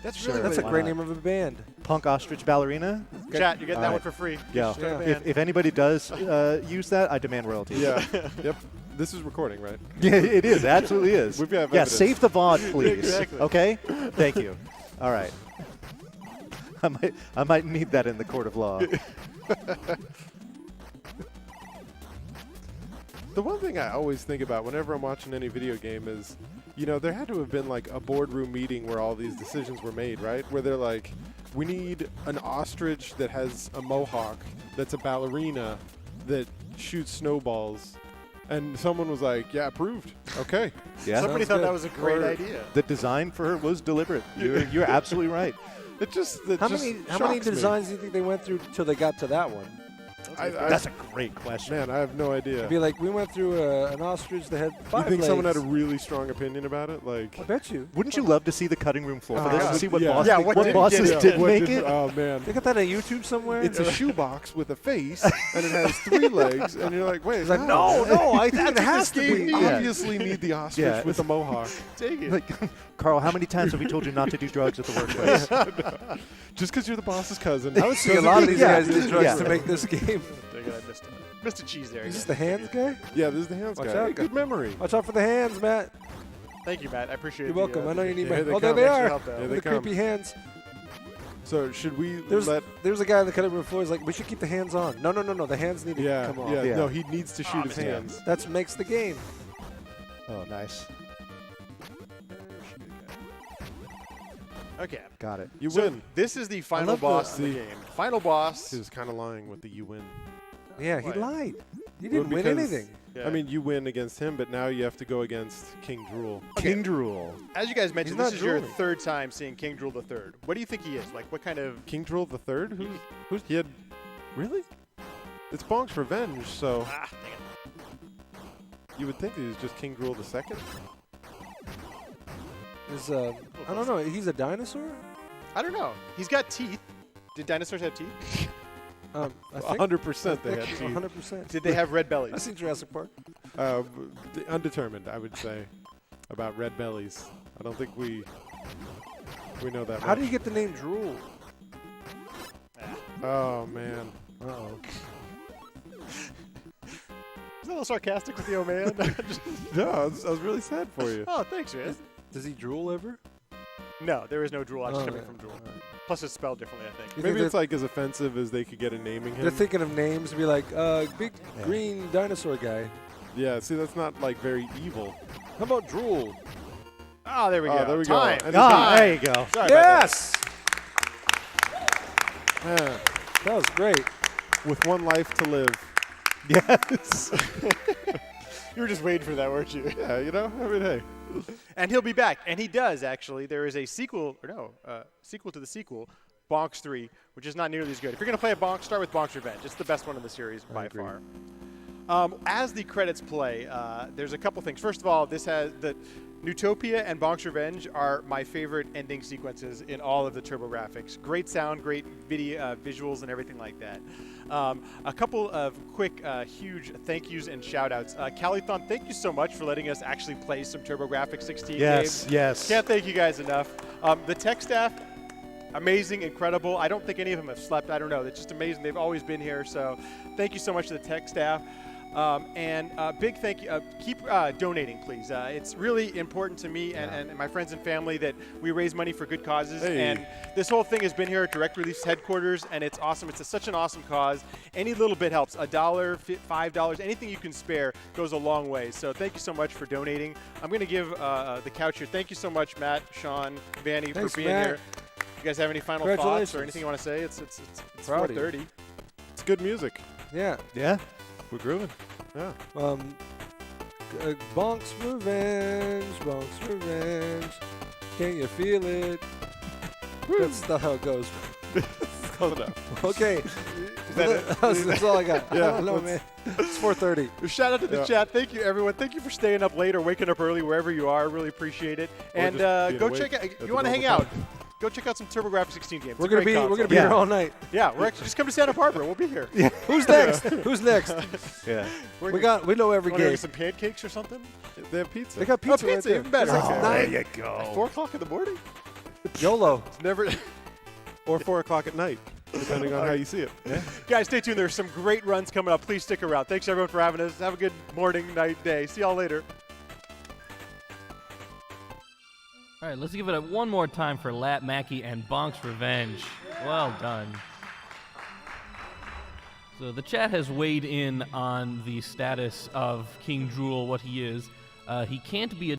[SPEAKER 2] That's
[SPEAKER 5] Sure.
[SPEAKER 2] really
[SPEAKER 3] That's a
[SPEAKER 2] what it
[SPEAKER 3] great
[SPEAKER 2] is.
[SPEAKER 3] name of a band.
[SPEAKER 5] Punk ostrich ballerina?
[SPEAKER 2] Chat, you're getting that
[SPEAKER 5] All
[SPEAKER 2] one
[SPEAKER 5] right.
[SPEAKER 2] for free.
[SPEAKER 5] Yeah.
[SPEAKER 3] Yeah.
[SPEAKER 5] If anybody does use that, I demand royalties.
[SPEAKER 4] Yeah. Yep. This is recording, right?
[SPEAKER 5] Yeah, it is. It absolutely is.
[SPEAKER 4] We have
[SPEAKER 5] Yeah,
[SPEAKER 4] evidence.
[SPEAKER 5] save the VOD, please.
[SPEAKER 2] Exactly.
[SPEAKER 5] Okay? Thank you. All right. I might need that in the court of law.
[SPEAKER 4] The one thing I always think about whenever I'm watching any video game is, you know, there had to have been like a boardroom meeting where all these decisions were made, right? Where they're like, we need an ostrich that has a mohawk, that's a ballerina, that shoots snowballs. And someone was like, yeah, approved. Okay.
[SPEAKER 5] Yeah.
[SPEAKER 2] Somebody
[SPEAKER 3] Sounds
[SPEAKER 2] thought
[SPEAKER 3] good.
[SPEAKER 2] that was a great
[SPEAKER 4] Or-
[SPEAKER 2] idea.
[SPEAKER 5] The design for her was deliberate. You're absolutely right.
[SPEAKER 4] It just
[SPEAKER 3] How many
[SPEAKER 4] shocks me.
[SPEAKER 3] designs do you think they went through till they got to that one?
[SPEAKER 5] That's a great question.
[SPEAKER 4] Man, I have no idea.
[SPEAKER 3] It'd be like we went through an ostrich that had
[SPEAKER 4] You
[SPEAKER 3] 5
[SPEAKER 4] think someone had a
[SPEAKER 3] legs.
[SPEAKER 4] really strong opinion about it? Like,
[SPEAKER 3] I bet you.
[SPEAKER 5] Wouldn't you love to see the cutting room floor for
[SPEAKER 4] Oh,
[SPEAKER 5] this
[SPEAKER 4] God.
[SPEAKER 5] to see what,
[SPEAKER 4] Yeah.
[SPEAKER 5] boss
[SPEAKER 2] Yeah,
[SPEAKER 5] what
[SPEAKER 2] what did
[SPEAKER 5] bosses
[SPEAKER 2] get
[SPEAKER 5] did
[SPEAKER 4] what
[SPEAKER 5] make
[SPEAKER 4] did-
[SPEAKER 5] it?
[SPEAKER 4] Oh, man.
[SPEAKER 3] They got that on YouTube somewhere?
[SPEAKER 4] It's a shoebox with a face, and it has 3 legs, and you're like, wait,
[SPEAKER 3] It's like,
[SPEAKER 4] how?
[SPEAKER 3] no, I think
[SPEAKER 2] That's
[SPEAKER 3] it has to
[SPEAKER 2] what this
[SPEAKER 3] be.
[SPEAKER 2] game
[SPEAKER 4] We
[SPEAKER 5] Yeah.
[SPEAKER 4] obviously need the ostrich
[SPEAKER 5] Yeah.
[SPEAKER 4] with the mohawk.
[SPEAKER 2] Take it.
[SPEAKER 5] Like, Carl, how many times have we told you not to do drugs at the workplace?
[SPEAKER 4] Just because you're the boss's cousin.
[SPEAKER 3] I would see a lot of these
[SPEAKER 5] Yeah.
[SPEAKER 3] guys did drugs
[SPEAKER 5] Yeah.
[SPEAKER 3] to make this game.
[SPEAKER 2] Take it, I missed a cheese there.
[SPEAKER 3] Is this
[SPEAKER 2] again.
[SPEAKER 3] the hands guy?
[SPEAKER 4] Yeah, this is the hands
[SPEAKER 3] Watch
[SPEAKER 4] guy.
[SPEAKER 3] out,
[SPEAKER 4] Hey, good memory.
[SPEAKER 3] Watch out for the hands, Matt.
[SPEAKER 2] Thank you, Matt. I appreciate
[SPEAKER 3] You're
[SPEAKER 2] the,
[SPEAKER 3] welcome. I know you need
[SPEAKER 4] yeah,
[SPEAKER 3] my.
[SPEAKER 4] they
[SPEAKER 3] Oh, there
[SPEAKER 4] come.
[SPEAKER 3] they
[SPEAKER 2] Extra
[SPEAKER 3] are.
[SPEAKER 2] help, though.
[SPEAKER 4] Yeah, they
[SPEAKER 3] The
[SPEAKER 4] come.
[SPEAKER 3] creepy hands.
[SPEAKER 4] So should we
[SPEAKER 3] There's
[SPEAKER 4] let?
[SPEAKER 3] there's a guy on the cutting room floor. He's like, we should keep the hands on. No. The hands need to
[SPEAKER 4] Yeah,
[SPEAKER 3] come off.
[SPEAKER 4] yeah,
[SPEAKER 5] Yeah.
[SPEAKER 4] no, he needs to shoot his
[SPEAKER 2] man.
[SPEAKER 4] hands.
[SPEAKER 3] That makes the game.
[SPEAKER 5] Oh, nice.
[SPEAKER 2] Okay.
[SPEAKER 5] Got it.
[SPEAKER 4] You
[SPEAKER 2] So
[SPEAKER 4] win.
[SPEAKER 2] this is the final
[SPEAKER 4] love the-
[SPEAKER 2] boss of the
[SPEAKER 4] the-
[SPEAKER 2] game. Final boss.
[SPEAKER 4] He was kind of lying with the you win.
[SPEAKER 3] Yeah, he
[SPEAKER 2] What?
[SPEAKER 3] lied. He
[SPEAKER 4] Well,
[SPEAKER 3] didn't win
[SPEAKER 4] because-
[SPEAKER 3] anything.
[SPEAKER 2] Yeah.
[SPEAKER 4] I mean, you win against him, but now you have to go against King Drool.
[SPEAKER 5] King Drool.
[SPEAKER 2] as you guys mentioned,
[SPEAKER 3] He's
[SPEAKER 2] this
[SPEAKER 3] not
[SPEAKER 2] is your
[SPEAKER 3] drooling.
[SPEAKER 2] 3rd time seeing King Drool the Third. What do you think he is? Like, what kind of?
[SPEAKER 4] King Drool the Third? Who's he had? Really? It's Bonk's revenge, so
[SPEAKER 2] Ah, dang it.
[SPEAKER 4] you would think he was just King Drool the Second.
[SPEAKER 3] Is I don't know. He's a dinosaur.
[SPEAKER 2] I don't know. He's got teeth. Did dinosaurs have teeth?
[SPEAKER 3] I think
[SPEAKER 4] 100% they had teeth.
[SPEAKER 3] 100%.
[SPEAKER 2] Did they have red
[SPEAKER 3] I
[SPEAKER 2] bellies?
[SPEAKER 3] seen Jurassic Park.
[SPEAKER 4] Undetermined, I would say, about red bellies. I don't think we know that.
[SPEAKER 3] How
[SPEAKER 4] much.
[SPEAKER 3] do you get the name Drool?
[SPEAKER 4] Oh man.
[SPEAKER 3] Uh-oh.
[SPEAKER 2] Is that a little sarcastic with the old man?
[SPEAKER 4] No, I was really sad for you.
[SPEAKER 2] Oh, thanks, man.
[SPEAKER 3] Does he drool ever?
[SPEAKER 2] No, there is no drool actually
[SPEAKER 3] Oh,
[SPEAKER 2] coming
[SPEAKER 3] yeah.
[SPEAKER 2] from drool.
[SPEAKER 3] All right.
[SPEAKER 2] Plus, it's spelled differently, I think.
[SPEAKER 3] You
[SPEAKER 4] Maybe
[SPEAKER 3] think
[SPEAKER 4] it's like as offensive as they could get in naming
[SPEAKER 3] They're
[SPEAKER 4] him.
[SPEAKER 3] thinking of names to be like, big green dinosaur guy.
[SPEAKER 4] Yeah, see, that's not like very evil.
[SPEAKER 3] How about Drool?
[SPEAKER 2] Oh, there we go.
[SPEAKER 4] Oh, there we go.
[SPEAKER 2] Time.
[SPEAKER 4] And
[SPEAKER 5] Ah, there you go.
[SPEAKER 2] Sorry about
[SPEAKER 3] Yes!
[SPEAKER 4] Man,
[SPEAKER 3] That was great.
[SPEAKER 4] with one life to live.
[SPEAKER 5] Yes.
[SPEAKER 2] that. You were just waiting for that, weren't you?
[SPEAKER 4] Yeah, you know. I mean, hey.
[SPEAKER 2] And he'll be back. And he does, actually. There is a sequel, or no, sequel to the sequel, Bonks 3, which is not nearly as good. If you're going to play a Bonk, start with Bonk's Revenge. It's the best one in the series by
[SPEAKER 3] agree.
[SPEAKER 2] far. As the credits play, there's a couple things. First of all, this has the Newtopia and Bonk's Revenge are my favorite ending sequences in all of the TurboGrafx. Great sound, great video, visuals, and everything like that. A couple of quick, huge thank yous and shout outs. Calithon, thank you so much for letting us actually play some TurboGrafx 16 games.
[SPEAKER 5] Yes.
[SPEAKER 2] Can't thank you guys enough. The tech staff, amazing, incredible. I don't think any of them have slept. I don't know. It's just amazing. They've always been here. So thank you so much to the tech staff. And big thank you. Keep donating, please. It's really important to me and my friends and family that we raise money for good causes.
[SPEAKER 4] Hey.
[SPEAKER 2] And this whole thing has been here at Direct Release headquarters, and it's awesome. It's such an awesome cause. Any little bit helps. $1, $5, anything you can spare goes a long way. So thank you so much for donating. I'm going to give the couch here. Thank you so much, Matt, Sean, Vanny, for being here. You guys have any final thoughts or anything you want to say? It's 4:30.
[SPEAKER 4] It's good music.
[SPEAKER 3] Yeah.
[SPEAKER 5] Yeah. We're grooving.
[SPEAKER 4] Yeah.
[SPEAKER 3] Bonk's Revenge. Can you feel it? That's not how it goes.
[SPEAKER 4] Close enough.
[SPEAKER 3] Okay. That's all I got.
[SPEAKER 4] Yeah,
[SPEAKER 3] I don't know, man. It's 4:30.
[SPEAKER 2] Shout out to the chat. Thank you, everyone. Thank you for staying up late or waking up early wherever you are. Really appreciate it.
[SPEAKER 4] Or
[SPEAKER 2] And
[SPEAKER 4] just being
[SPEAKER 2] go
[SPEAKER 4] awake
[SPEAKER 2] check out.
[SPEAKER 4] at
[SPEAKER 2] You want to
[SPEAKER 4] the
[SPEAKER 2] hang
[SPEAKER 4] normal
[SPEAKER 2] out?
[SPEAKER 4] time.
[SPEAKER 2] Go check out some TurboGrafx 16 games.
[SPEAKER 3] We're
[SPEAKER 2] It's a
[SPEAKER 3] gonna
[SPEAKER 2] great
[SPEAKER 3] be
[SPEAKER 2] console.
[SPEAKER 3] here all night.
[SPEAKER 2] Yeah, we're actually just come to Santa Barbara. We'll be here.
[SPEAKER 3] Who's next? Who's next?
[SPEAKER 5] Yeah.
[SPEAKER 3] We know every
[SPEAKER 2] Want to
[SPEAKER 3] game.
[SPEAKER 2] get some pancakes or something?
[SPEAKER 4] They have pizza.
[SPEAKER 3] They got
[SPEAKER 2] Oh,
[SPEAKER 3] pizza.
[SPEAKER 2] pizza,
[SPEAKER 3] right
[SPEAKER 2] even better.
[SPEAKER 3] there.
[SPEAKER 2] Okay.
[SPEAKER 3] It's
[SPEAKER 5] There you
[SPEAKER 2] At
[SPEAKER 5] go.
[SPEAKER 2] 4 o'clock in the morning?
[SPEAKER 3] YOLO.
[SPEAKER 2] It's never.
[SPEAKER 4] Or 4 o'clock at night, depending on how you see it.
[SPEAKER 2] Guys, stay tuned. There's some great runs coming up. Please stick around. Thanks, everyone, for having us. Have a good morning, night, day. See y'all later.
[SPEAKER 1] All right, let's give it one more time for LattMackey and Bonk's Revenge. Well done. So the chat has weighed in on the status of King Drool, what he is. He can't be a